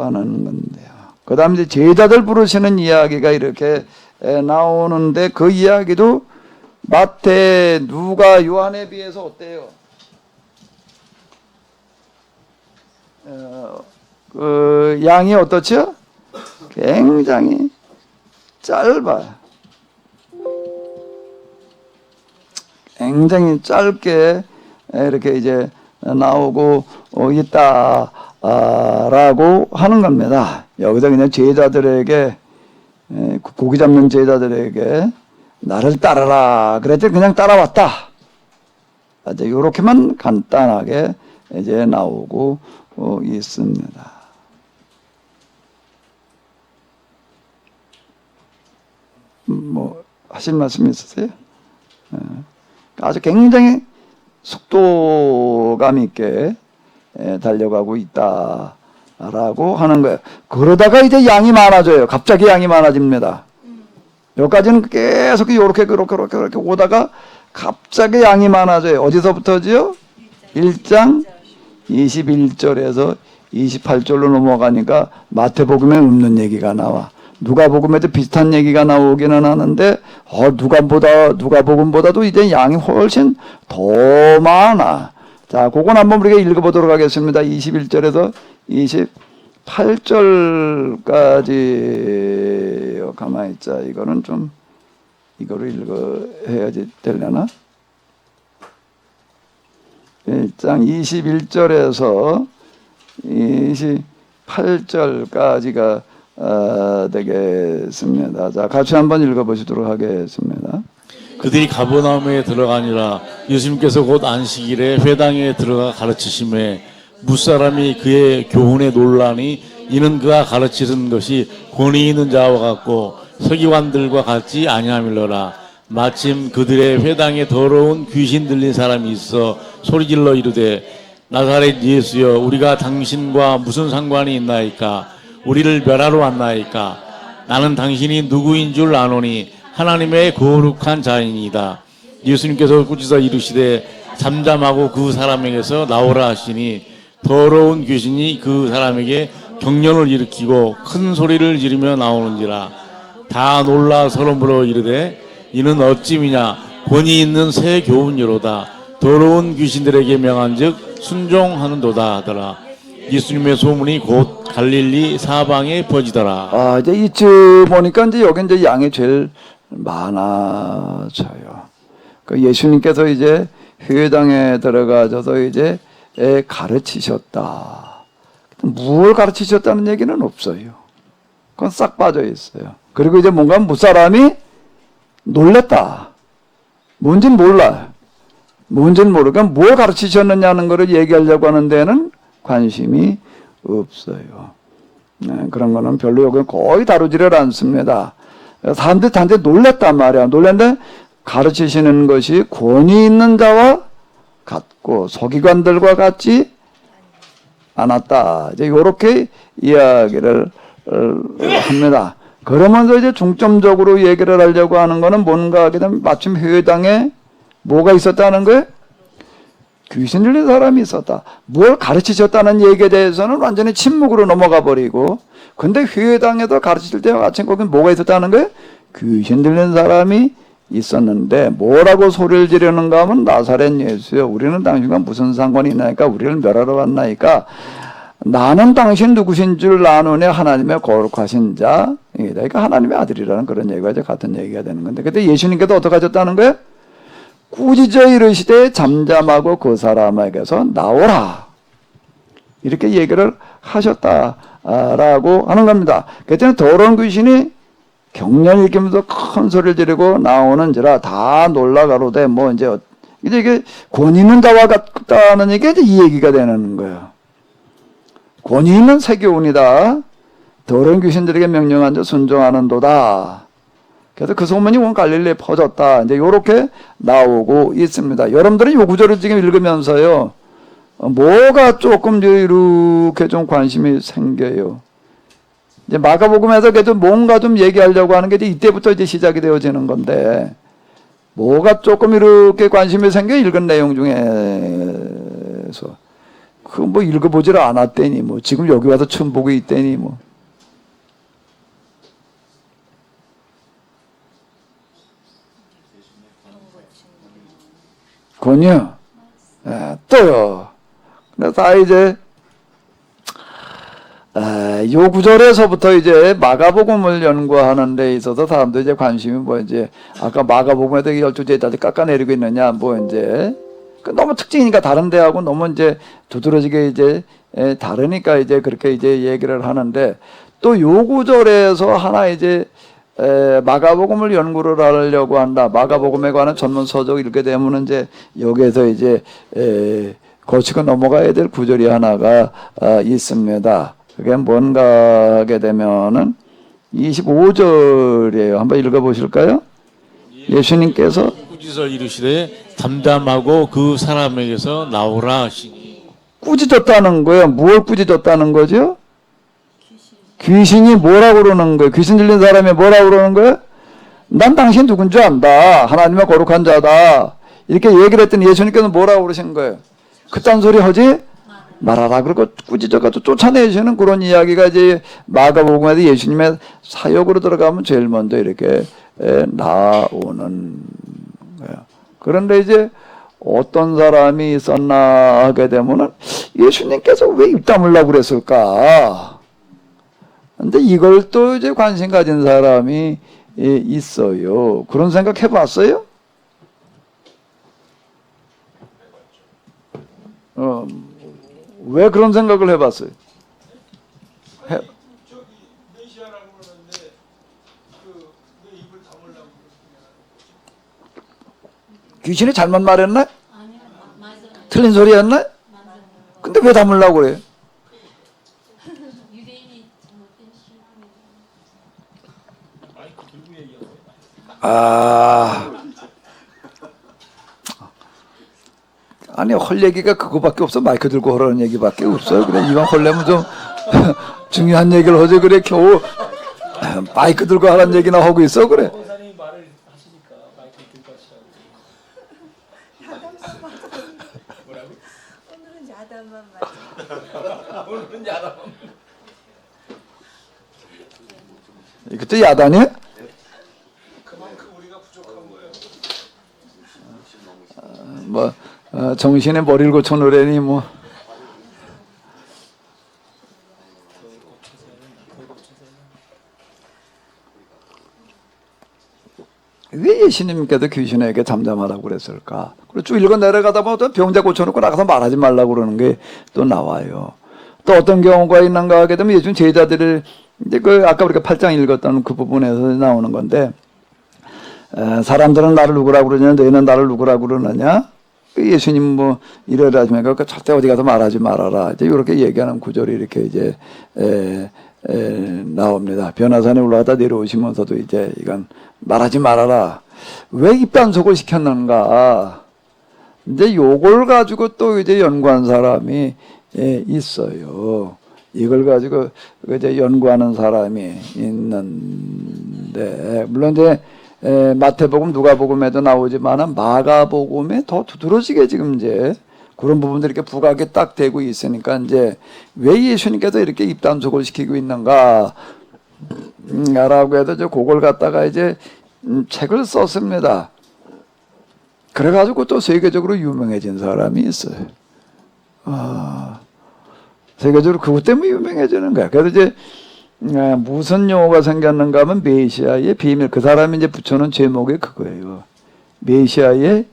[SPEAKER 1] 하는 건데요. 그 다음에 이제 제자들 부르시는 이야기가 이렇게 나오는데 그 이야기도 마태, 누가, 요한에 비해서 어때요? 그 양이 어떻죠? 굉장히 짧아요. 굉장히 짧게 이렇게 이제 나오고 있다라고 하는 겁니다. 여기서 그냥 제자들에게 고기 잡는 제자들에게 나를 따르라 그랬더니 그냥 따라왔다. 이제 이렇게만 간단하게 이제 나오고 있습니다. 뭐 하실 말씀 있으세요? 아주 굉장히 속도감 있게 달려가고 있다라고 하는 거예요. 그러다가 이제 양이 많아져요. 갑자기 양이 많아집니다. 여기까지는 계속 이렇게 오다가 갑자기 양이 많아져요. 어디서부터지요? 1장 21절에서 28절로 넘어가니까 마태복음에 없는 얘기가 나와. 누가복음에도 비슷한 얘기가 나오기는 하는데 누가복음보다도 이제 양이 훨씬 더 많아. 자, 그건 한번 우리가 읽어보도록 하겠습니다. 21절에서 28절까지 가만히 있자. 이거는 좀 이거를 해야지 되려나? 1장 21절에서 28절까지가 되겠습니다. 자, 같이 한번 읽어보시도록 하겠습니다.
[SPEAKER 4] 그들이 가버나움에 들어가니라. 예수님께서 곧 안식일에 회당에 들어가 가르치심에 무사람이 그의 교훈에 놀라니 이는 그가 가르치는 것이 권위 있는 자와 같고 서기관들과 같지 아니함일러라. 마침 그들의 회당에 더러운 귀신 들린 사람이 있어 소리질러 이르되 나사렛 예수여 우리가 당신과 무슨 상관이 있나이까? 우리를 멸하러 왔나이까? 나는 당신이 누구인 줄 아노니 하나님의 거룩한 자이니이다. 예수님께서 꾸짖어 이르시되 잠잠하고 그 사람에게서 나오라 하시니 더러운 귀신이 그 사람에게 경련을 일으키고 큰 소리를 지르며 나오는지라. 다 놀라 서로 물어 이르되 이는 어찌미냐? 권위 있는 새 교훈이로다. 더러운 귀신들에게 명한즉 순종하는도다 하더라. 예수님의 소문이 곧 갈릴리 사방에 퍼지더라.
[SPEAKER 1] 아, 이제 이쯤 보니까 이제 여기 이제 양이 제일 많아져요. 그 예수님께서 이제 회당에 들어가셔서 이제 가르치셨다. 뭘 가르치셨다는 얘기는 없어요. 그건 싹 빠져 있어요. 그리고 이제 뭔가 무사람이 놀랬다. 뭔진 몰라. 뭔진 모르니까 뭘 가르치셨느냐는 것을 얘기하려고 하는 데는 관심이 없어요. 네, 그런 거는 별로 여기 거의 다루지를 않습니다. 사람들이 단지 놀랬단 말이야. 놀랬는데 가르치시는 것이 권위 있는 자와 같고 서기관들과 같지 않았다. 이제 이렇게 이야기를 합니다. 그러면서 이제 중점적으로 얘기를 하려고 하는 거는 뭔가 하게 되면 마침 회당에 뭐가 있었다는 거예요? 귀신 들린 사람이 있었다. 뭘 가르치셨다는 얘기에 대해서는 완전히 침묵으로 넘어가 버리고, 근데 회당에서 가르칠 때와 같이 거기 뭐가 있었다는 거예요? 귀신 들린 사람이 있었는데 뭐라고 소리를 지르는가 하면 나사렛 예수여 우리는 당신과 무슨 상관이 있나이까? 우리를 멸하러 왔나이까? 나는 당신 누구신 줄 아노니 하나님의 거룩하신 자. 그러니까 하나님의 아들이라는 그런 얘기가 이제 같은 얘기가 되는 건데, 그때 예수님께서 어떻게 하셨다는 거예요? 꾸짖어 이르시되 잠잠하고 그 사람에게서 나오라. 이렇게 얘기를 하셨다라고 하는 겁니다. 그때는 더러운 귀신이 경련을 일으키면서 큰 소리를 지르고 나오는지라 다 놀라가로되 뭐 이제 이게 권위 있는 자와 같다는 얘기가 이제 이 얘기가 되는 거예요. 권위 있는 새 교훈이다. 더러운 귀신들에게 명령한 자 순종하는도다. 그래서 그 소문이 온 갈릴리에 퍼졌다. 이제 요렇게 나오고 있습니다. 여러분들은 요 구절을 지금 읽으면서요, 뭐가 조금 이렇게 좀 관심이 생겨요. 이제 마가복음에서 그래도 뭔가 좀 얘기하려고 하는 게 이제 이때부터 이제 시작이 되어지는 건데, 뭐가 조금 이렇게 관심이 생겨 읽은 내용 중에서. 그 뭐 읽어보질 않았대니 뭐 지금 여기 와서 처음 보고 있대니 뭐. 군요. 또요. 그래서 이제 요 구절에서부터 이제 마가복음을 연구하는 데 있어서 사람들 이제 관심이 뭐 이제 아까 마가복음에도 12제자들 깎아내리고 있느냐 뭐 이제 너무 특징이니까 다른 데하고 너무 이제 두드러지게 이제 다르니까 이제 그렇게 이제 얘기를 하는데, 또 요 구절에서 하나 이제 마가복음을 연구를 하려고 한다. 마가복음에 관한 전문 서적 읽게 되면 이제 여기에서 이제 거치고 넘어가야 될 구절이 하나가 있습니다. 그게 뭔가 하게 되면은 25절이에요. 한번 읽어보실까요? 예수님께서
[SPEAKER 4] 꾸짖어 이르시되 잠잠하고 그 사람에게서 나오라 하시니.
[SPEAKER 1] 꾸짖었다는 거예요. 무엇 꾸짖었다는 거죠? 귀신이 뭐라고 그러는 거예요? 귀신 들린 사람이 뭐라고 그러는 거예요? 난 당신 누군 줄 안다. 하나님의 거룩한 자다. 이렇게 얘기를 했더니 예수님께서 뭐라고 그러신 거예요? 그딴 소리 하지 말하라 그러고 꾸짖어가지고 쫓아내시는 그런 이야기가 이제 마가복음에도 예수님의 사역으로 들어가면 제일 먼저 이렇게 나오는 거예요. 그런데 이제 어떤 사람이 있었나 하게 되면은 예수님께서 왜 입 다물라고 그랬을까? 근데 이걸 또 이제 관심 가진 사람이 있어요. 그런 생각 해봤어요? 왜 그런 생각을 해봤어요?
[SPEAKER 6] 저기 메시아라고 그러는데 왜 입을 다물라고
[SPEAKER 1] 귀신이 잘못 말했나?
[SPEAKER 5] 아니요, 맞아요.
[SPEAKER 1] 틀린 소리 했나?
[SPEAKER 5] 맞아요.
[SPEAKER 1] 근데 왜 다물라고 그래요?
[SPEAKER 5] 유대인이 잘못된 신앙이에요.
[SPEAKER 6] 마이크 들고 얘기하세요.
[SPEAKER 1] 아니 헐 얘기가 그거밖에 없어. 마이크 들고 하라는 얘기밖에 없어요. 그래 이왕 헐려면 좀 중요한 얘기를 하지. 그래 겨우 마이크 들고 하라는 얘기나 하고 있어. 그래.
[SPEAKER 6] 권사님이 말을 하시니까 마이크 들고 하시라고. 뭐라고?
[SPEAKER 3] 오늘은 야단만 맞아.
[SPEAKER 6] 오늘은 야단.
[SPEAKER 1] 이것도 야단이야?
[SPEAKER 6] 그만큼 우리가 부족한 거예요.
[SPEAKER 1] 뭐 정신에 머리를 고쳐 놓으려니 뭐. 왜 예수님께서 귀신에게 잠잠하라고 그랬을까? 그리고 쭉 읽어 내려가다 보면 병자 고쳐놓고 나가서 말하지 말라고 그러는 게 또 나와요. 또 어떤 경우가 있는가 하게 되면 예수님 제자들을 이제 그 아까 우리가 8장 읽었던 그 부분에서 나오는 건데 사람들은 나를 누구라고 그러냐? 너희는 나를 누구라고 그러느냐? 예수님 뭐 이래라 하시면 그 절대 어디 가서 말하지 말아라. 이제 이렇게 얘기하는 구절이 이렇게 이제 나옵니다. 변화산에 올라가다 내려오시면서도 이제 이건 말하지 말아라. 왜 입단속을 시켰는가? 이제 요걸 가지고 또 이제 연구한 사람이 있어요. 이걸 가지고 이제 연구하는 사람이 있는데 물론 이제 마태복음, 누가복음에도 나오지만은 마가복음에 더 두드러지게 지금 이제 그런 부분들이 이렇게 부각이 딱 되고 있으니까 이제 왜 예수님께서 이렇게 입단속을 시키고 있는가? 라고 해도 이제 그걸 갖다가 이제 책을 썼습니다. 그래가지고 또 세계적으로 유명해진 사람이 있어요. 세계적으로 그것 때문에 유명해지는 거야. 그래서 이제 무슨 용어가 생겼는가 하면 메시아의 비밀. 그 사람이 이제 붙여놓은 제목이 그거예요. 메시아의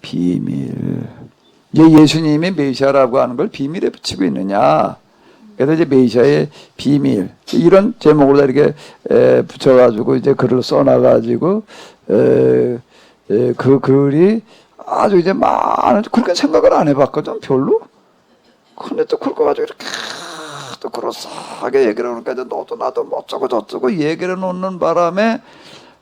[SPEAKER 1] 비밀. 이제 예수님이 메시아라고 하는 걸 비밀에 붙이고 있느냐. 그래서 이제 메시아의 비밀. 이런 제목으로 다 이렇게 붙여가지고 이제 글을 써놔가지고 그 글이 아주 이제 많은, 그렇게 생각을 안 해봤거든, 별로. 근데 또 그걸 가지고 이렇게 또 그럴싸하게 얘기를 하니까 이제 너도 나도 뭐 어쩌고 저쩌고 얘기를 놓는 바람에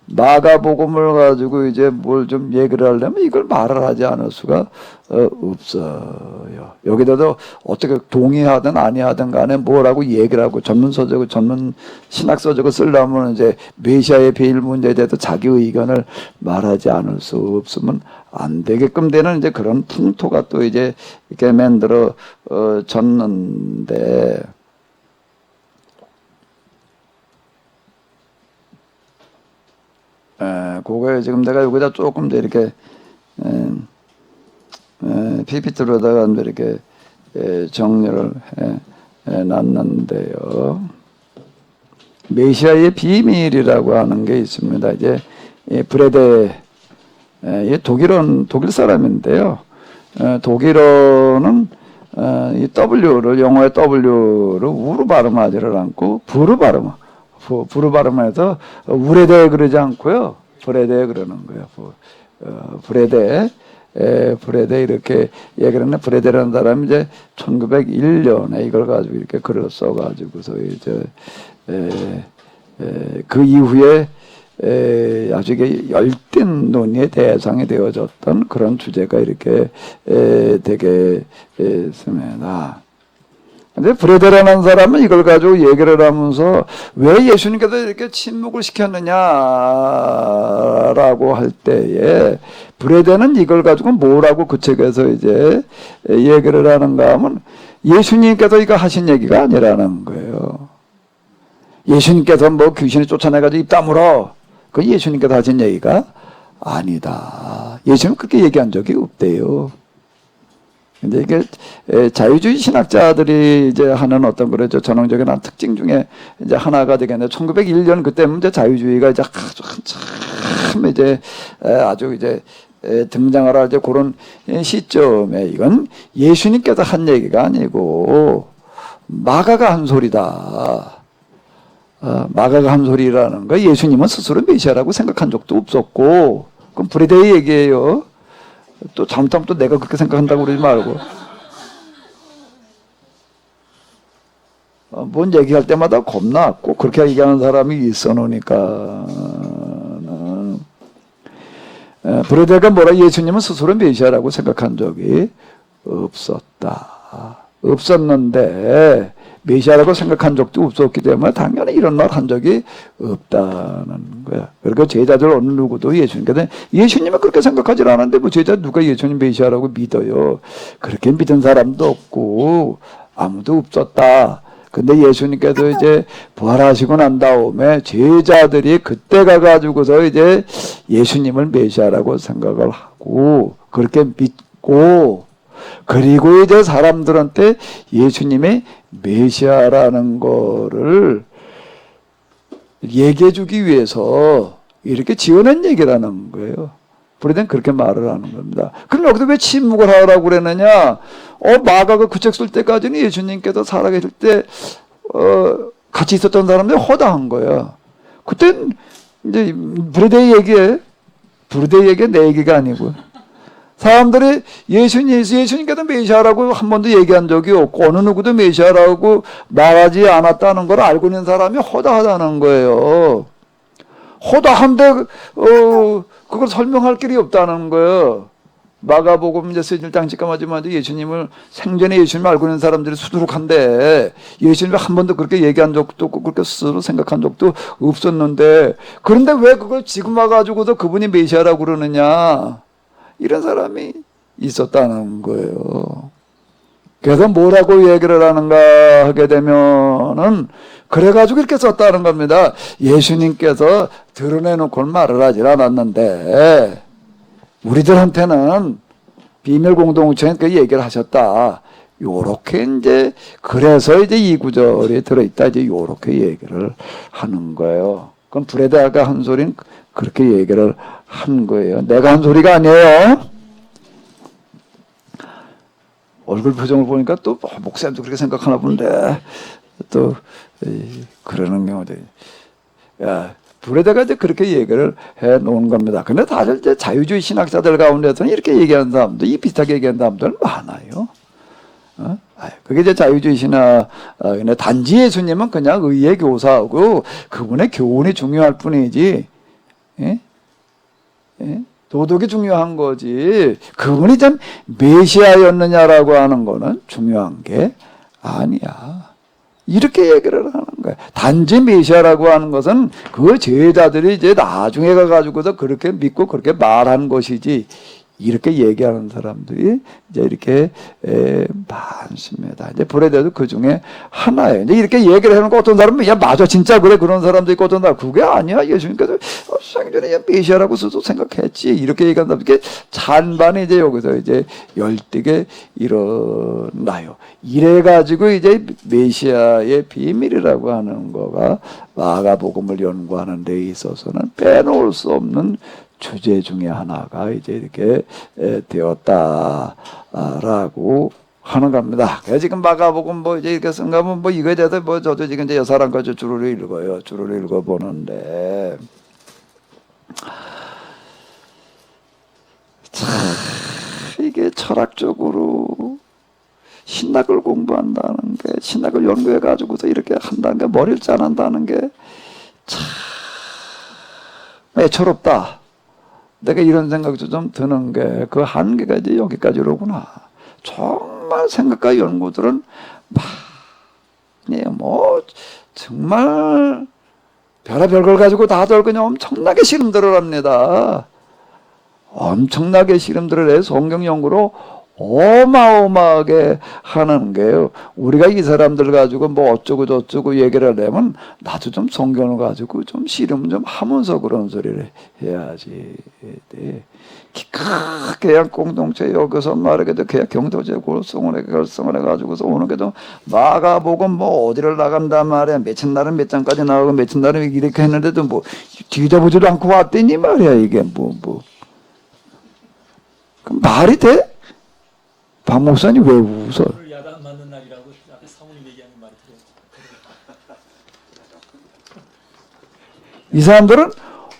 [SPEAKER 1] 마가복음을 가지고 이제 뭘 좀 얘기를 하려면 이걸 말을 하지 않을 수가 없어요. 여기다도 어떻게 동의하든 아니하든 간에 뭐라고 얘기를 하고 전문 서적을 전문 신학 서적을 쓰려면 이제 메시아의 비밀 문제에 대해서 자기 의견을 말하지 않을 수 없으면 안 되게끔 되는 이제 그런 풍토가 또 이제 이렇게 만들어 졌는데 그거에 지금 내가 여기다 조금 더 이렇게 PPT로다가 이렇게 정리를 해놨는데요. 메시아의 비밀이라고 하는 게 있습니다. 이제 브레데 독일 사람인데요. 독일어는 이 W를 영어의 W를 우로 발음하지를 않고 부로 발음해서 우레데 그러지 않고요. 브레데 그러는 거예요. 브레데 이렇게 얘기를 하는 브레데라는 사람이 이제 1901년에 이걸 가지고 이렇게 글을 써가지고서 이제 그 이후에 아주 이게 열띤 논의의 대상이 되어졌던 그런 주제가 이렇게 되게 있습니다. 근데 브레데라는 사람은 이걸 가지고 얘기를 하면서 왜 예수님께서 이렇게 침묵을 시켰느냐라고 할 때에 브레데는 이걸 가지고 뭐라고 그 책에서 이제 얘기를 하는가 하면 예수님께서 이거 하신 얘기가 아니라는 거예요. 예수님께서 뭐 귀신을 쫓아내가지고 입 다물어. 그건 예수님께서 하신 얘기가 아니다. 예수님은 그렇게 얘기한 적이 없대요. 근데 이게 자유주의 신학자들이 이제 하는 어떤 그런 전형적인 한 특징 중에 이제 하나가 되겠네. 1901년 그때 이제 자유주의가 이제 참 이제 아주 이제 등장을 할 때 그런 시점에 이건 예수님께서 한 얘기가 아니고 마가가 한 소리다. 마가가 한 소리라는 거 예수님은 스스로 메시아라고 생각한 적도 없었고 그건 브레데의 얘기예요. 또 잘못하면 또 내가 그렇게 생각한다고 그러지 말고 뭔 얘기할 때마다 겁나고 그렇게 얘기하는 사람이 있어 놓으니까 브레데가 뭐라 예수님은 스스로 메시아라고 생각한 적이 없었는데 메시아라고 생각한 적도 없었기 때문에 당연히 이런 말 한 적이 없다는 거야. 그러니까 제자들 어느 누구도 예수님께서 예수님은 그렇게 생각하지 않았는데 뭐 제자 누가 예수님 메시아라고 믿어요. 그렇게 믿은 사람도 없고 아무도 없었다. 근데 예수님께서 이제 부활하시고 난 다음에 제자들이 그때 가가지고서 이제 예수님을 메시아라고 생각을 하고 그렇게 믿고 그리고 이제 사람들한테 예수님의 메시아라는 거를 얘기해 주기 위해서 이렇게 지어낸 얘기라는 거예요. 브레데는 그렇게 말을 하는 겁니다. 그럼 여기서 왜 침묵을 하라고 그랬느냐? 마가가 그 책 쓸 때까지는 예수님께서 살아계실 때 같이 있었던 사람들이 허다한 거야. 그땐 이제 브레데의 얘기에 내 얘기가 아니고 사람들이 예수님께서 메시아라고 한 번도 얘기한 적이 없고 어느 누구도 메시아라고 말하지 않았다는 걸 알고 있는 사람이 허다하다는 거예요. 허다한데 그걸 설명할 길이 없다는 거예요. 마가복음 이제 11장 직감하지만 예수님을 생전에 예수님을 알고 있는 사람들이 수두룩한데 예수님이 한 번도 그렇게 얘기한 적도 없고 그렇게 스스로 생각한 적도 없었는데 그런데 왜 그걸 지금 와가지고도 그분이 메시아라고 그러느냐? 이런 사람이 있었다는 거예요. 그래서 뭐라고 얘기를 하는가 하게 되면은 그래가지고 이렇게 썼다는 겁니다. 예수님께서 드러내놓고 말을 하지 않았는데 우리들한테는 비밀 공동체에 그 얘기를 하셨다. 요렇게 이제 그래서 이제 이 구절이 들어있다. 이제 요렇게 얘기를 하는 거예요. 그럼 브레데가 한 소리는 그렇게 얘기를 한 거예요. 내가 한 소리가 아니에요. 얼굴 표정을 보니까 또 목사님도 그렇게 생각하나 본데 또 그러는 경우도 브레데가 이제 그렇게 얘기를 해 놓은 겁니다. 근데 다들 이제 자유주의 신학자들 가운데서는 이렇게 얘기하는 사람도 이 비슷하게 얘기하는 사람들은 많아요. 그게 이제 자유주의 신학. 단지 예수님은 그냥 의의 교사하고 그분의 교훈이 중요할 뿐이지. 도덕이 중요한 거지. 그분이 참 메시아였느냐라고 하는 거는 중요한 게 아니야. 이렇게 얘기를 하는 거야. 단지 메시아라고 하는 것은 그 제자들이 이제 나중에 가가지고서 그렇게 믿고 그렇게 말한 것이지. 이렇게 얘기하는 사람들이 이제 이렇게 많습니다. 이제 브레데도 그 중에 하나예요. 이제 이렇게 얘기를 해놓고 어떤 사람은 야 맞아 진짜 그래 그런 사람도 있고 어떤 사람 그게 아니야 예수님께서 생전에 메시아라고 스스로 생각했지 이렇게 얘기하는 사람 이렇게 찬반이 이제 여기서 이제 열띠게 일어나요. 이래가지고 이제 메시아의 비밀이라고 하는 거가 마가복음을 연구하는 데 있어서는 빼놓을 수 없는 주제 중에 하나가 이제 이렇게 되었다라고 하는 겁니다. 그래서 지금 마가복음 뭐 이제 이렇게 쓴 거면 뭐 이거에 대해서 뭐 저도 지금 이제 여사람까지 주를 읽어요. 주를 읽어보는데 참 이게 철학적으로 신학을 공부한다는 게 신학을 연구해 가지고서 이렇게 한다는 게 머리를 짜낸다는 게 참 애처롭다. 내가 이런 생각도 좀 드는 게 그 한계가 이제 여기까지로구나. 정말 생각과 연구들은 네, 뭐 정말 별의별 걸 가지고 다들 그냥 엄청나게 씨름들을 합니다. 엄청나게 씨름들을 해 성경 연구로 어마어마하게 하는 게요. 우리가 이 사람들 가지고 뭐 어쩌고 저쩌고 얘기를 하려면 나도 좀 성경을 가지고 좀 씨름 좀 하면서 그런 소리를 해야지. 네. 그냥 공동체 여기서 말하게도 그냥 경도제 결성을 해가지고서 오는 게도 마가복음 뭐 어디를 나간단 말이야. 며칠 날은 몇 장까지 나오고 며칠 날은 이렇게 했는데도 뭐 뒤져보지도 않고 왔더니 말이야. 이게 뭐. 그럼 말이 돼? 박 목사님 왜 웃어?
[SPEAKER 6] 오늘 야단 맞는 날이라고 앞에 사모님 얘기하는 말이 들어.
[SPEAKER 1] 이 사람들은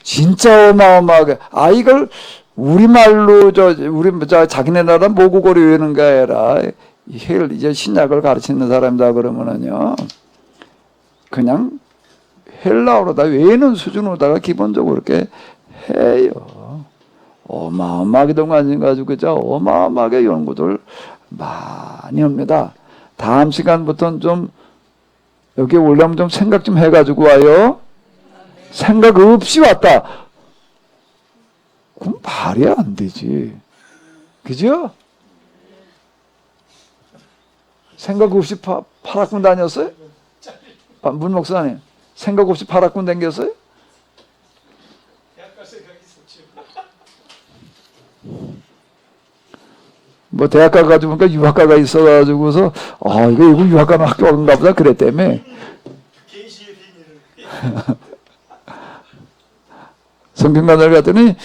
[SPEAKER 1] 진짜 어마어마하게 이걸 우리말로 우리 자기네 나라 모국어로 외우는 게 아니라 이제 신약을 가르치는 사람이다 그러면은요 그냥 헬라어로다 외우는 수준으로다가 기본적으로 이렇게 해요. 어마어마하게 동안 가지고 그죠? 어마어마하게 연구들 많이 합니다. 다음 시간부터는 좀 여기 올라오면 좀 생각 좀 해가지고 와요. 생각 없이 왔다. 그럼 말이 안 되지. 그죠? 생각 없이 파락군 다녔어요? 문 목사님 생각 없이 파락군 다녔어요?
[SPEAKER 6] 대학 갈 생각이 있었지.
[SPEAKER 1] 뭐 대학 가가지고 보니까 유학가가 있어가지고서 이거 유학 가면 학교 온가 보다 그랬다며.
[SPEAKER 6] 계시의 비밀을.
[SPEAKER 1] 성균관을 갔더니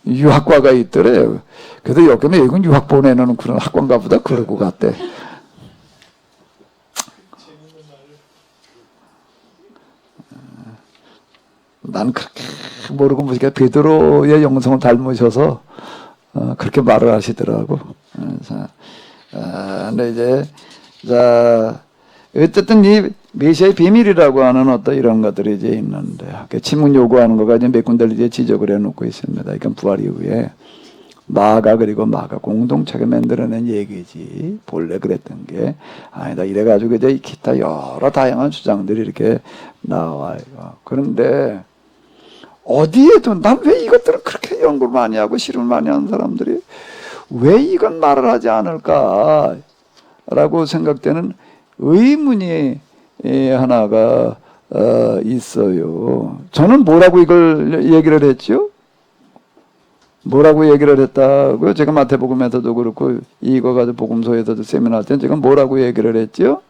[SPEAKER 1] 유학과가 있더래요. 그래도 여기는 이건 유학 보내는 그런 학과인가 보다 그러고 갔대. 난 그렇게 모르고 보니까 베드로의 영성을 닮으셔서 그렇게 말을 하시더라고. 근데 이제 어쨌든 이 메시아의 비밀이라고 하는 어떤 이런 것들이 이제 있는데 지문 요구하는 거가 이제 몇 군데를 이제 지적을 해놓고 있습니다. 이건 부활 이후에 마가 그리고 마가 공동체가 만들어낸 얘기지 본래 그랬던 게 아니다. 이래가지고 이제 기타 여러 다양한 주장들이 이렇게 나와요. 그런데 어디에도 난 왜 이것들을 그렇게 연구를 많이 하고 실험을 많이 하는 사람들이 왜 이건 말을 하지 않을까라고 생각되는 의문이 하나가 있어요. 저는 뭐라고 이걸 얘기를 했죠? 뭐라고 얘기를 했다고요? 제가 마태복음에서도 그렇고 이거 가지고 복음서에서도 세미나 할 때는 제가 뭐라고 얘기를 했죠?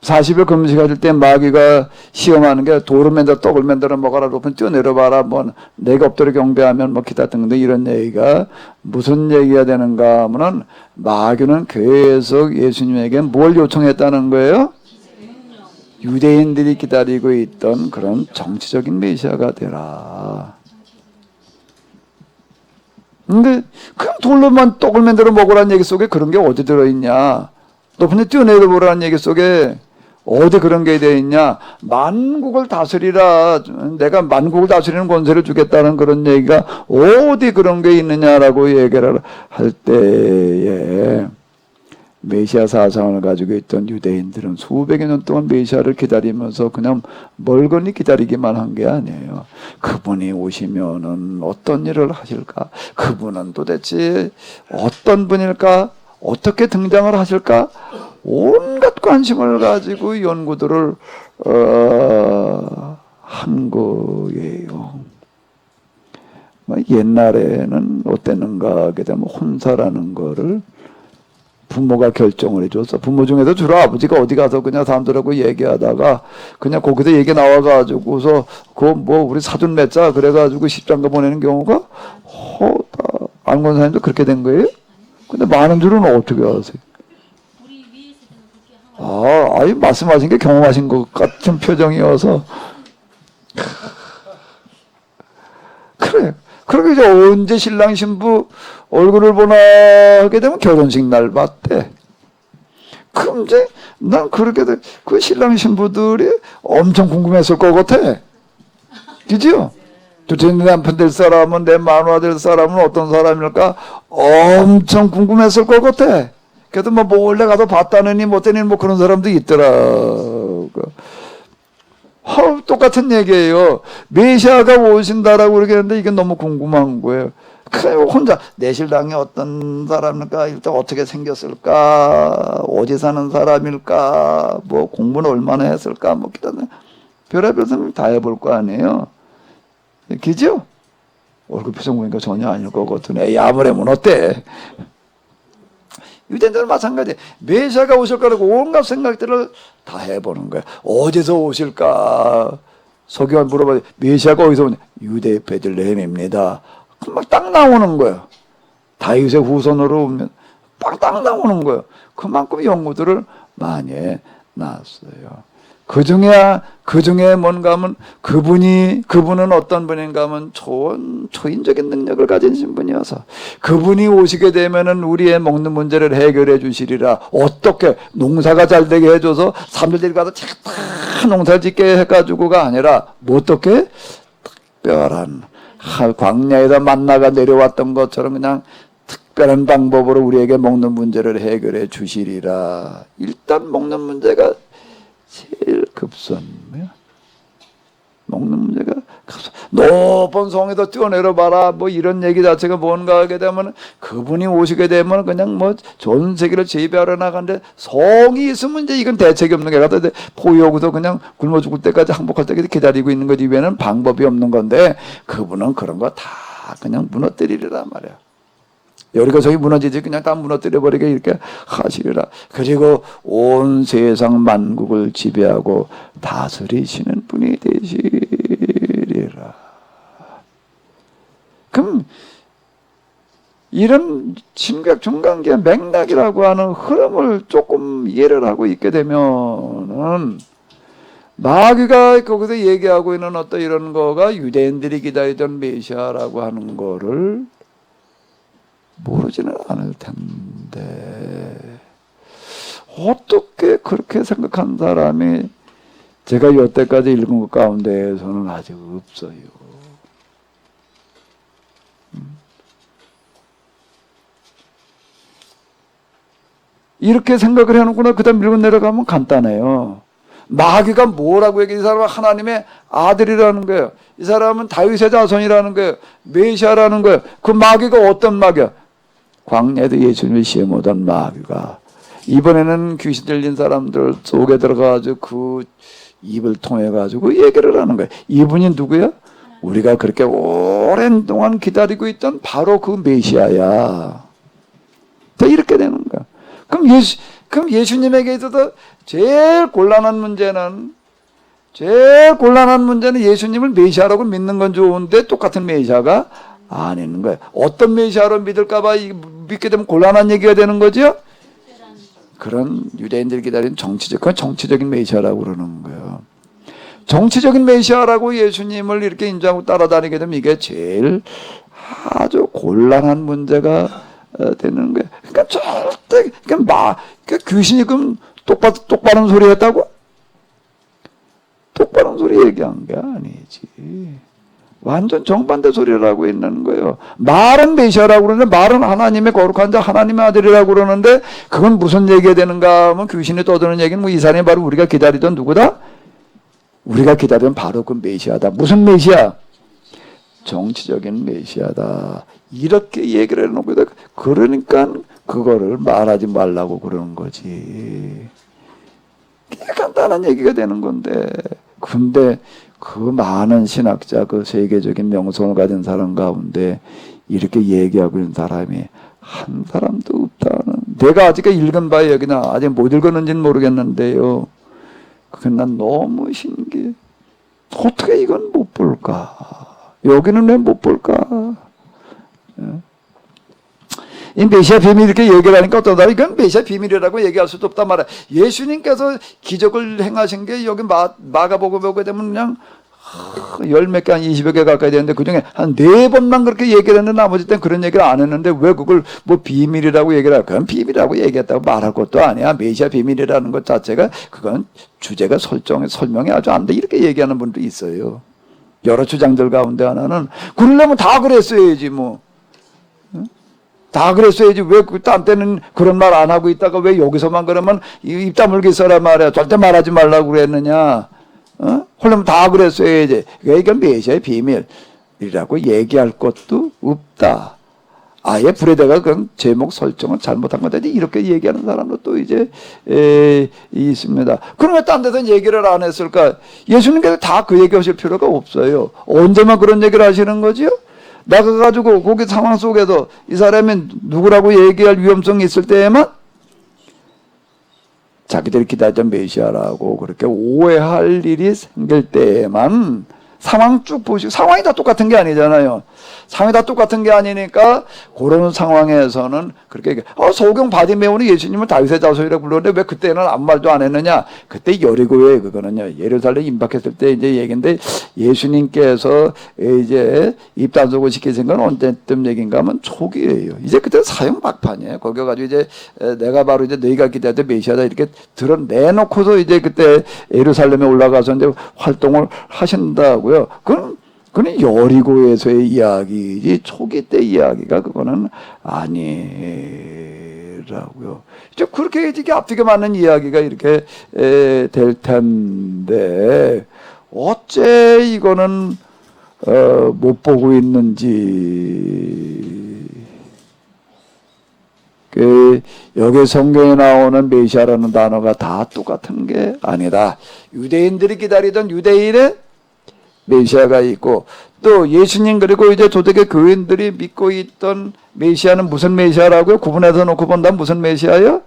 [SPEAKER 1] 40일 금식할 때 마귀가 시험하는 게 돌을 만들어 떡을 만들어 먹어라 높은 뛰어내려봐라 뭐 내가 엎드려 경배하면 뭐 기타 등등 이런 얘기가 무슨 얘기가 되는가 하면은 마귀는 계속 예수님에게 뭘 요청했다는 거예요? 유대인들이 기다리고 있던 그런 정치적인 메시아가 되라. 근데 그냥 돌로만 떡을 만들어 먹으라는 얘기 속에 그런 게 어디 들어있냐? 높은 데 뛰어내려보라는 얘기 속에 어디 그런 게 되어 있냐? 만국을 다스리라. 내가 만국을 다스리는 권세를 주겠다는 그런 얘기가 어디 그런 게 있느냐라고 얘기를 할 때에 메시아 사상을 가지고 있던 유대인들은 수백여 년 동안 메시아를 기다리면서 그냥 멀거니 기다리기만 한 게 아니에요. 그분이 오시면은 어떤 일을 하실까? 그분은 도대체 어떤 분일까? 어떻게 등장을 하실까? 온갖 관심을 가지고 연구들을 한 거예요. 옛날에는 어땠는가 하게 되면 혼사라는 거를 부모가 결정을 해줘서 부모 중에도 주로 아버지가 어디 가서 그냥 사람들하고 얘기하다가 그냥 거기서 얘기 나와가지고서 그 뭐 우리 사돈 맺자 그래가지고 십장가 보내는 경우가 안 권사님도 그렇게 된 거예요? 근데 많은 줄은 어떻게 아세요?
[SPEAKER 5] 우리 위에 세대는 그렇게 하고
[SPEAKER 1] 아유 말씀하신 게 경험하신 것 같은 표정이어서 그래. 그렇게 이제 언제 신랑 신부 얼굴을 보나 하게 되면 결혼식 날 봤대. 그럼 이제 난 그렇게 그 신랑 신부들이 엄청 궁금했을 것 같아. 그죠? 도대체 내 남편 될 사람은, 내 마누라 될 사람은 어떤 사람일까 엄청 궁금했을 것 같아. 그래도 뭐 몰래 가서 봤다느니 못되니 뭐 그런 사람도 있더라고. 똑같은 얘기예요. 메시아가 오신다라고 그러겠는데 이게 너무 궁금한 거예요. 그냥 혼자 내 신랑이 어떤 사람일까, 일단 어떻게 생겼을까, 어디 사는 사람일까, 뭐 공부는 얼마나 했을까, 뭐 기타는 별의별 생각 다 해볼 거 아니에요. 그죠? 얼굴 표정 보니까 전혀 아닐 것 같으네. 아무래면 어때? 유대인들은 마찬가지. 메시아가 오실 거라고 온갖 생각들을 다 해보는 거야. 어디서 오실까? 서기관 물어봐도 메시아가 어디서 오냐? 유대 베들레헴입니다. 막 딱 나오는 거예요. 다윗의 후손으로 오면 딱 나오는 거예요. 그만큼 연구들을 많이 해놨어요. 그 중에 뭔가 하면 그분은 어떤 분인가 하면 초인적인 능력을 가진 분이어서 그분이 오시게 되면은 우리의 먹는 문제를 해결해 주시리라. 어떻게 농사가 잘 되게 해줘서 사람들이 가서 다 농사 짓게 해가지고가 아니라 뭐 어떻게 특별한 광야에서 만나가 내려왔던 것처럼 그냥 특별한 방법으로 우리에게 먹는 문제를 해결해 주시리라. 일단 먹는 문제가 제일 급선이야. 먹는 문제가 급선. 높은 성에서 뛰어내려 봐라. 뭐 이런 얘기 자체가 뭔가 하게 되면 그분이 오시게 되면 그냥 뭐 전 세계를 제비하러 나가는데 성이 있으면 이제 이건 대책이 없는 게 같아. 포효구도 그냥 굶어 죽을 때까지 항복할 때까지 기다리고 있는 거지 외에는 방법이 없는 건데 그분은 그런 거 다 그냥 무너뜨리리란 말이야. 여기가 저기 무너지지 그냥 다 무너뜨려버리게 이렇게 하시리라. 그리고 온 세상 만국을 지배하고 다스리시는 분이 되시리라. 그럼 이런 신격중간계 맥락이라고 하는 흐름을 조금 이해를 하고 있게 되면은 마귀가 거기서 얘기하고 있는 어떤 이런 거가 유대인들이 기다리던 메시아라고 하는 거를 모르지는 않을 텐데 어떻게 그렇게 생각한 사람이 제가 여태까지 읽은 것 가운데에서는 아직 없어요. 이렇게 생각을 해놓고나 그 다음 밀고 내려가면 간단해요. 마귀가 뭐라고 얘기해? 이 사람은 하나님의 아들이라는 거예요. 이 사람은 다윗의 자손이라는 거예요. 메시아라는 거예요. 그 마귀가 어떤 마귀야? 광야에도 예수님을 시험하던 마귀가 이번에는 귀신 들린 사람들 속에 들어가가지고 그 입을 통해가지고 얘기를 하는 거예요. 이분이 누구야? 우리가 그렇게 오랜 동안 기다리고 있던 바로 그 메시아야. 또 이렇게 되는 거야. 그럼 예수님에게 있어서 제일 곤란한 문제는 예수님을 메시아라고 믿는 건 좋은데 똑같은 메시아가 아닌 거예요. 어떤 메시아로 믿을까봐 믿게 되면 곤란한 얘기가 되는 거죠. 그런 유대인들이 기다린 정치적인 메시아라고 그러는 거예요. 정치적인 메시아라고 예수님을 이렇게 인정하고 따라다니게 되면 이게 제일 아주 곤란한 문제가 되는 거예요. 그러니까 절대 그러니까 귀신이 그럼 똑바른 소리 했다고? 똑바른 소리 얘기한 게 아니지. 완전 정반대 소리를 하고 있는 거예요. 말은 메시아라고 그러는데 말은 하나님의 거룩한 자 하나님의 아들이라고 그러는데 그건 무슨 얘기가 되는가 하면 귀신이 떠드는 얘기는 뭐 이 사람이 바로 우리가 기다리던 누구다? 우리가 기다리던 바로 그 메시아다. 무슨 메시아? 정치적인 메시아다. 이렇게 얘기를 해놓고 그러니까 그거를 말하지 말라고 그러는 거지. 그냥 간단한 얘기가 되는 건데 근데 그 많은 신학자 그 세계적인 명성을 가진 사람 가운데 이렇게 얘기하고 있는 사람이 한 사람도 없다는 내가 아직 읽은 바에 여기나 아직 못 읽었는지는 모르겠는데요. 그건 난 너무 신기해. 어떻게 이건 못 볼까? 여기는 왜 못 볼까? 이 메시아 비밀 이렇게 얘기를 하니까 어떤 사람이 이건 메시아 비밀이라고 얘기할 수도 없단 말이야. 예수님께서 기적을 행하신 게 여기 마가복음에 보게 되면 그냥 열 몇 개, 한 20여 개 가까이 되는데 그 중에 한 4번만 그렇게 얘기를 했는데 나머지 때는 그런 얘기를 안 했는데 왜 그걸 뭐 비밀이라고 얘기를 할까? 그건 비밀이라고 얘기했다고 말할 것도 아니야. 메시아 비밀이라는 것 자체가 그건 주제가 설명이 아주 안 돼. 이렇게 얘기하는 분도 있어요. 여러 주장들 가운데 하나는 그러려면 다 그랬어야지 뭐. 다 그랬어야지. 왜 딴 때는 그런 말 안 하고 있다가 왜 여기서만 그러면 입 다물게 써라 말이야. 절대 말하지 말라고 그랬느냐. 그러면 다 그랬어야지. 그러니까 메시아의 비밀이라고 얘기할 것도 없다. 아예 불에다가 그런 제목 설정을 잘못한 거다. 이렇게 얘기하는 사람도 또 이제 있습니다. 그럼 왜 딴 데서 얘기를 안 했을까? 예수님께서 다 그 얘기하실 필요가 없어요. 언제만 그런 얘기를 하시는 거지요? 나가가지고 거기 상황 속에서 이 사람이 누구라고 얘기할 위험성이 있을 때에만 자기들이 기다렸던 메시아라고 그렇게 오해할 일이 생길 때에만 상황 쭉 보시고, 상황이 다 똑같은 게 아니잖아요. 상황이 다 똑같은 게 아니니까 그런 상황에서는 그렇게 소경 바디메오는 예수님은 다윗의 자손이라고 불렀는데 왜 그때는 아무 말도 안 했느냐. 그때 여리고에 그거는요 예루살렘 임박했을 때 이제 얘기인데, 예수님께서 이제 입단속을 시키신 건 언제쯤 얘기인가 하면 초기예요. 이제 그때 사형 막판이에요. 거기 가지고 이제 내가 바로 이제 너희가 기대할 메시아다 이렇게 드러내놓고서 이제 그때 예루살렘에 올라가서 이제 활동을 하신다고요. 그건 여리고에서의 이야기지 초기 때 이야기가 그거는 아니라고요. 이제 그렇게 이게 앞뒤가 맞는 이야기가 이렇게 될 텐데 어째 이거는 못 보고 있는지. 여기 성경에 나오는 메시아라는 단어가 다 똑같은 게 아니다. 유대인들이 기다리던 유대인의 메시아가 있고, 또 예수님 그리고 이제 도대개 교인들이 믿고 있던 메시아는 무슨 메시아라고요? 구분해서 놓고 본다면 무슨 메시아요?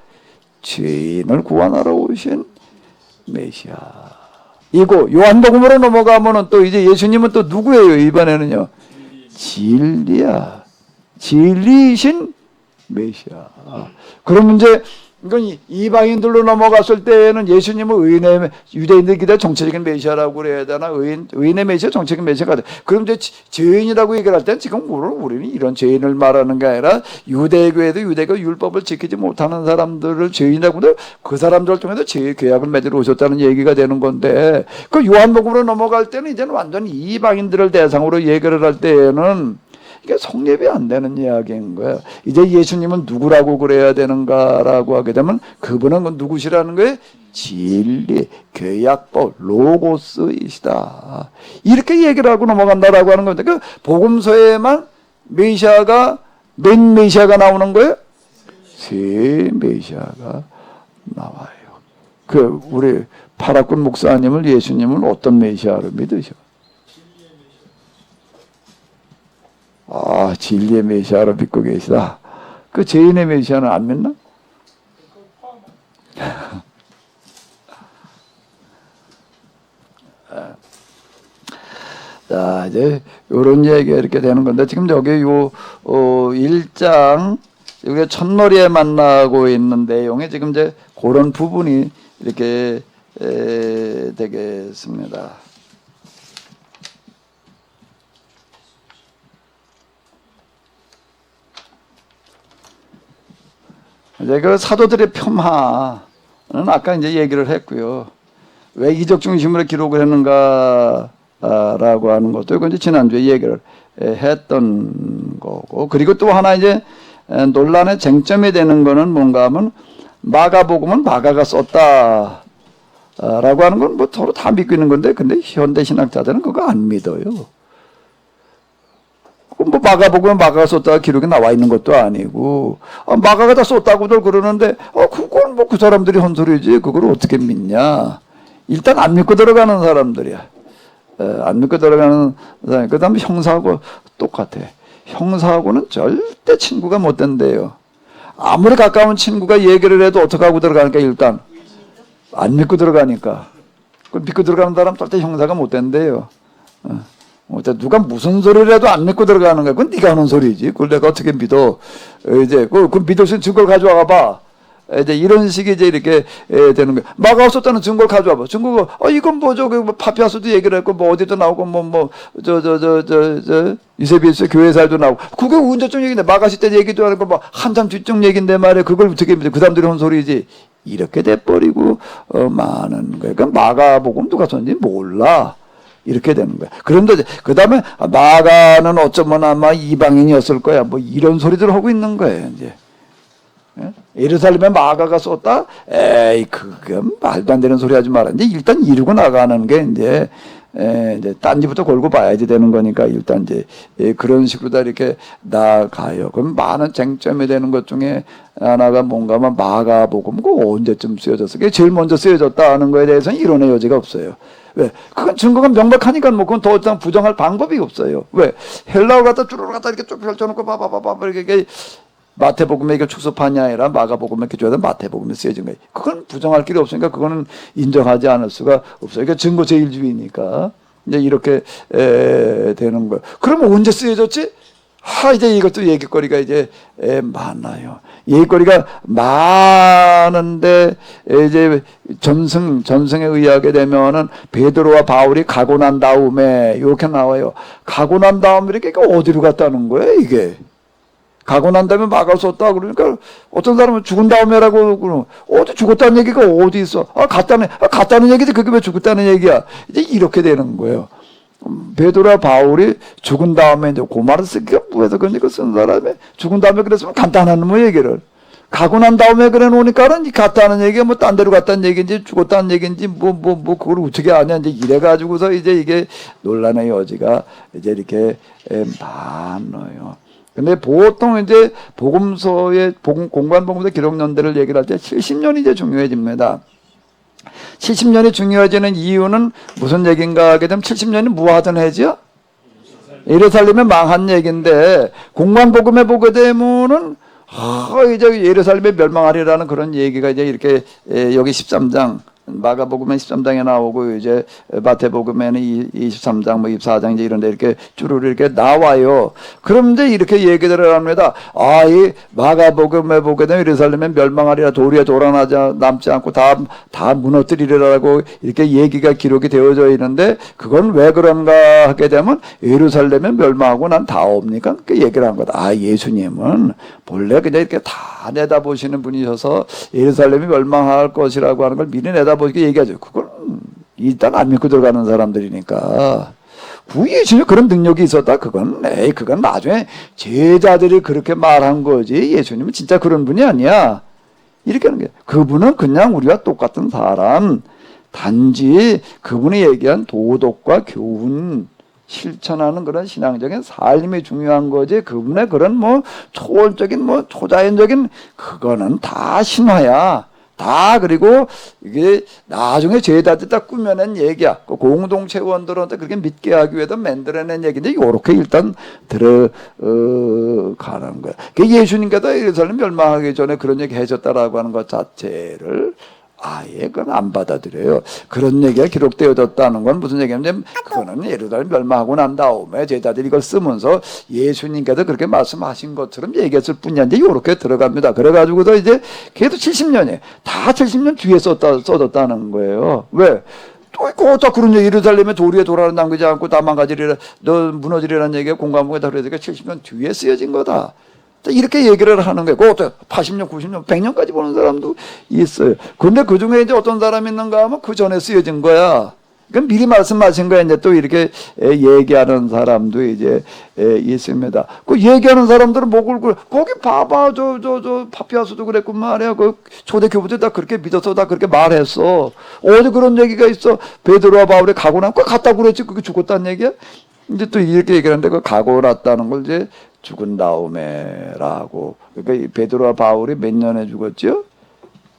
[SPEAKER 1] 죄인을 구원하러 오신 메시아. 이고 요한복음으로 넘어가면은 또 이제 예수님은 또 누구예요? 이번에는요. 진리야. 진리이신 메시아. 그럼 이제 이건 이방인들로 넘어갔을 때는 예수님은 의인의 유대인들 기대 정치적인 메시아라고 그래야 되나? 의인의 메시아, 정치적인 메시아가 돼. 그럼 이제 죄인이라고 얘기를 할 때는 지금 우리는 이런 죄인을 말하는 게 아니라 유대교에도 유대교 율법을 지키지 못하는 사람들을 죄인이라고 해도 그 사람들을 통해서 죄의 계약을 맺으러 오셨다는 얘기가 되는 건데, 그 요한복음으로 넘어갈 때는 이제는 완전히 이방인들을 대상으로 얘기를 할 때에는 이게 성립이 안 되는 이야기인 거예요. 이제 예수님은 누구라고 그래야 되는가라고 하게 되면 그분은 누구시라는 거예요? 진리, 계약법, 로고스이시다. 이렇게 얘기를 하고 넘어간다라고 하는 건데, 그 복음서에만 메시아가 몇 메시아가 나오는 거예요? 세 메시아가 나와요. 우리 파라군 목사님을 예수님은 어떤 메시아로 믿으셔? 진리의 메시아로 믿고 계시다. 그 죄인의 메시아는 안 믿나? 자, 이제 요런 얘기가 이렇게 되는 건데, 지금 여기 1장 여기 첫머리에 만나고 있는 내용에 지금 이제 그런 부분이 이렇게 되겠습니다. 이제 그 사도들의 폄하는 아까 이제 얘기를 했고요. 왜 이적 중심으로 기록을 했는가라고 하는 것도 이건 이제 지난주에 얘기를 했던 거고, 그리고 또 하나 이제 논란의 쟁점이 되는 거는 뭔가 하면 마가복음은 마가가 썼다라고 하는 건 뭐 서로 다 믿고 있는 건데, 근데 현대 신학자들은 그거 안 믿어요. 뭐 마가복음은 마가가 썼다가 기록이 나와 있는 것도 아니고, 마가가 다 썼다고들 그러는데, 그건 뭐 그 사람들이 헌소리지 그걸 어떻게 믿냐. 일단 안 믿고 들어가는 사람들이야. 안 믿고 들어가는 사람. 그 다음에 형사하고 똑같아. 형사하고는 절대 친구가 못 된대요. 아무리 가까운 친구가 얘기를 해도 어떻게 하고 들어가니까 일단 안 믿고 들어가니까. 그 믿고 들어가는 사람 절대 형사가 못 된대요. 누가 무슨 소리를 해도 안 믿고 들어가는 거야. 그건 네가 하는 소리지. 그걸 내가 어떻게 믿어? 이제 그 믿을 수 있는 증거를 가져와 봐. 이제 이런 식이 이제 이렇게 되는 거야. 마가가 썼다는 증거를 가져와 봐. 증거가 이건 뭐 저기 뭐 파피아스도 얘기를 했고 뭐 어디도 나오고 뭐 유세비우스 교회사에도 나오고, 그게 언제쯤 얘기인데 마가시 때 얘기도 하는 거 뭐 한참 뒤쪽 얘기인데 말이야. 그걸 어떻게 믿어? 그 사람들이 한 소리지. 이렇게 돼버리고 많은 거예요. 그러니까 마가복음 누가 썼는지 몰라. 이렇게 되는 거야. 그런데 그 다음에 마가는 어쩌면 아마 이방인이었을 거야. 뭐 이런 소리들 하고 있는 거예요. 이제 예루살렘에 마가가 썼다? 에이, 그건 말도 안 되는 소리 하지 마라. 이제 일단 이루고 나가는 게 이제 딴 집부터 걸고 봐야지 되는 거니까 일단 이제 그런 식으로 다 이렇게 나가요. 그럼 많은 쟁점이 되는 것 중에 하나가 뭔가 하면 마가복음 그 언제쯤 쓰여졌어? 그게 제일 먼저 쓰여졌다 하는 거에 대해서는 이론의 여지가 없어요. 왜? 그건 증거가 명백하니까 뭐 그건 더 이상 부정할 방법이 없어요. 왜? 헬라어 갖다 쭈루루 갖다 이렇게 쭉 펼쳐놓고 봐봐봐봐 이렇게 마태복음에 이게 축소판이 아니라 마가복음에 이렇게 줘야 돼 마태복음에 쓰여진 거예요. 그건 부정할 길이 없으니까 그거는 인정하지 않을 수가 없어요. 그러니까 증거 제일주의니까 이제 이렇게 되는 거예요. 그러면 언제 쓰여졌지? 이제 이것도 얘기거리가 이제 많아요. 얘기거리가 많은데 이제 전승에 의하게 되면은 베드로와 바울이 가고 난 다음에 이렇게 나와요. 가고 난 다음에 이렇게 어디로 갔다는 거예요, 이게? 가고 난 다음에 마가 썼다 그러니까 어떤 사람은 죽은 다음에라고 그러면 어디 죽었다는 얘기가 어디 있어? 갔다는 얘기지 그게 왜 죽었다는 얘기야? 이제 이렇게 되는 거예요. 베드로와 바울이 죽은 다음에 이제 그 말을 쓰기가 뭐해서 그러니까 쓴 사람이 죽은 다음에 그랬으면 간단한 뭐 얘기를 가고 난 다음에 그래 놓으니까는 갔다는 얘기가 뭐 딴 데로 갔다는 얘기인지 죽었다는 얘기인지 뭐 그걸 어떻게 아냐 이제 이래 가지고서 이제 이게 논란의 여지가 이제 이렇게 많아요. 근데 보통 이제 복음서의 공관복음서 기록 연대를 얘기를 할 때 70년이 이제 중요해집니다. 70년이 중요해지는 이유는 무슨 얘기인가 하게 되면 70년이 무하던 해죠? 예루살렘이 망한 얘기인데 공관복음에 보게 되면은 이제 예루살렘이 멸망하리라는 그런 얘기가 이제 이렇게 여기 13장 마가복음에 13장에 나오고 이제 마태복음에는 23장 뭐 24장 이제 이런 데 이렇게 주르르 이렇게 나와요. 그런데 이렇게 얘기들을 합니다. 이 마가복음에 보게 되면 예루살렘에 멸망하리라 도리에 남지 않고 다 무너뜨리리라고 이렇게 얘기가 기록이 되어져 있는데 그건 왜 그런가 하게 되면 예루살렘에 멸망하고 난 다옵니까? 그 얘기를 한 거다. 예수님은 본래 그냥 이렇게 다 내다보시는 분이셔서 예루살렘이 멸망할 것이라고 하는 걸 미리 내다보시게 얘기하죠. 그건 일단 안 믿고 들어가는 사람들이니까. 예수님 그런 능력이 있었다? 그건 나중에 제자들이 그렇게 말한 거지. 예수님은 진짜 그런 분이 아니야. 이렇게 하는 게. 그분은 그냥 우리와 똑같은 사람. 단지 그분이 얘기한 도덕과 교훈, 실천하는 그런 신앙적인 삶이 중요한 거지. 그분의 그런 초월적인 초자연적인 그거는 다 신화야. 다 그리고 이게 나중에 제자들 다 꾸며낸 얘기야. 그 공동체원들한테 그렇게 믿게 하기 위해서 만들어낸 얘기인데 요렇게 일단 들어가는 거야. 예수님께서 예루살렘 멸망하기 전에 그런 얘기 해줬다라고 하는 것 자체를 아예 그건 안 받아들여요. 그런 얘기가 기록되어졌다는 건 무슨 얘기냐면 그거는 예루살렘 멸망하고 난 다음에 제자들이 이걸 쓰면서 예수님께서 그렇게 말씀하신 것처럼 얘기했을 뿐이야. 이제 이렇게 들어갑니다. 그래가지고서 이제 걔도 70년이 다 70년 뒤에 써졌다는 거예요. 왜? 또 그런 얘기 예루살렘에 도리에 돌아는 남기지 않고 다 망가지리라 너 무너지리라는 얘기가 공관복음에다 그러니까 70년 뒤에 쓰여진 거다. 이렇게 얘기를 하는 거예요. 그것도 80년, 90년, 100년까지 보는 사람도 있어요. 그런데 그 중에 이제 어떤 사람이 있는가 하면 그 전에 쓰여진 거야. 그럼 미리 말씀하신 거야. 이제 또 이렇게 얘기하는 사람도 이제 있습니다. 그 얘기하는 사람들은 거기 봐봐. 저 파피아스도 그랬고 말이야. 그 초대 교부들 다 그렇게 믿어서 다 그렇게 말했어. 어디 그런 얘기가 있어. 베드로와 바울이 가고 나면 갔다고 그랬지. 그게 죽었다는 얘기야? 이제 또 이렇게 얘기하는데 그 가고 났다는 걸 이제 죽은 다음에라고. 그러니까 베드로와 바울이 몇 년에 죽었죠?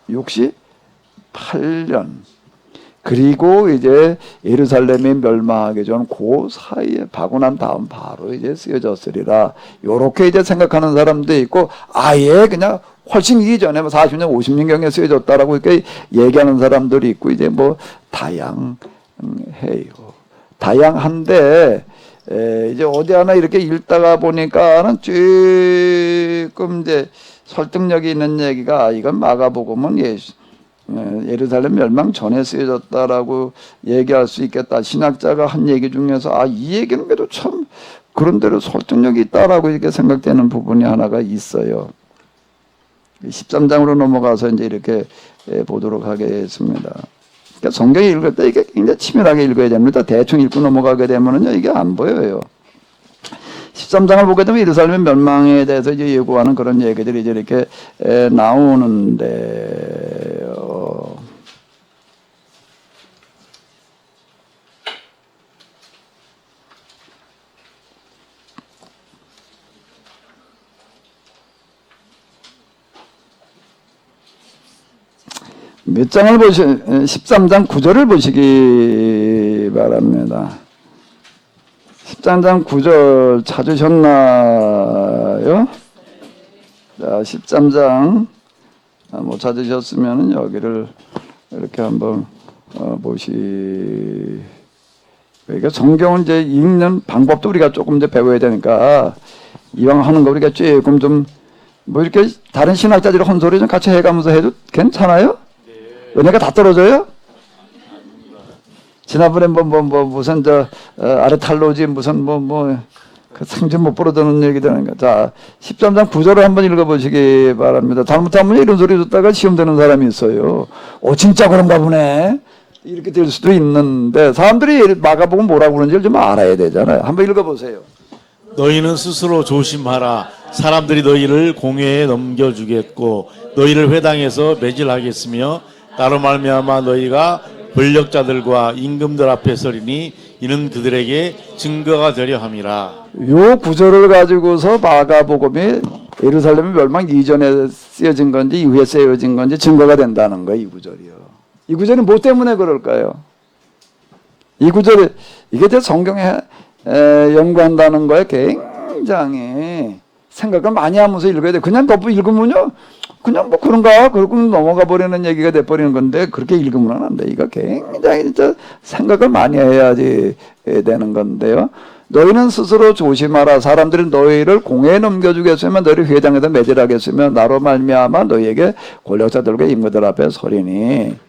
[SPEAKER 1] 68년. 그리고 이제 예루살렘이 멸망하기 전 그 사이에 가고 난 다음 바로 이제 쓰여졌으리라. 요렇게 이제 생각하는 사람도 있고 아예 그냥 훨씬 이전에 40년, 50년경에 쓰여졌다라고 이렇게 얘기하는 사람들이 있고 이제 다양해요. 다양한데 이제 어디 하나 이렇게 읽다가 보니까는 조금 이제 설득력이 있는 얘기가 이건 마가복음은 예루살렘 멸망 전에 쓰여졌다라고 얘기할 수 있겠다. 신학자가 한 얘기 중에서 이 얘기는 그래도 참 그런 대로 설득력이 있다라고 이렇게 생각되는 부분이 하나가 있어요. 13장으로 넘어가서 이제 이렇게 보도록 하겠습니다. 그러니까 성경 읽을 때 이게 굉장히 치밀하게 읽어야 됩니다. 대충 읽고 넘어가게 되면은요, 이게 안 보여요. 13장을 보게 되면 예루살렘 멸망에 대해서 이제 예고하는 그런 얘기들이 이제 이렇게 나오는데요. 몇 장을 13장 9절을 보시기 바랍니다. 13장 9절 찾으셨나요? 자, 13장 못 찾으셨으면 여기를 이렇게 한번 그러니까 성경은 이제 읽는 방법도 우리가 조금 이제 배워야 되니까 이왕 하는 거 우리가 조금 좀 뭐 이렇게 다른 신학자들이 혼소리 좀 같이 해가면서 해도 괜찮아요? 은혜가 다 떨어져요? 지난번에 무슨 아르탈로지 무슨 그 상점 못 벌어드는 얘기들 하니까. 자, 13장 9절을 한번 읽어보시기 바랍니다. 잘못하면 이런 소리 듣다가 시험 되는 사람이 있어요. 진짜 그런가 보네. 이렇게 될 수도 있는데 사람들이 마가복음 뭐라고 그러는지를 좀 알아야 되잖아요. 한번 읽어보세요.
[SPEAKER 4] 너희는 스스로 조심하라. 사람들이 너희를 공회에 넘겨주겠고 너희를 회당에서 매질하겠으며 따로 말미암아 너희가 권력자들과 임금들 앞에 서리니 이는 그들에게 증거가 되려 함이라.
[SPEAKER 1] 요 구절을 가지고서 마가복음이 예루살렘 멸망 이전에 쓰여진 건지 이후에 쓰여진 건지 증거가 된다는 거예요. 이 구절이요. 이 구절이 뭐 때문에 그럴까요? 이 구절이 이게 성경에 연구한다는 거에 굉장히 생각을 많이 하면서 읽어야 돼. 그냥 덮어 읽으면요, 그냥 뭐 그런가 그러고 넘어가 버리는 얘기가 돼 버리는 건데 그렇게 읽으면 안 돼. 이거 굉장히 진짜 생각을 많이 해야지 되는 건데요. 너희는 스스로 조심하라. 사람들이 너희를 공회에 넘겨주겠으면 너희를 회당에다 매질하겠으며 나로 말미암아 너희에게 권력자들과 임금들 앞에 서리니.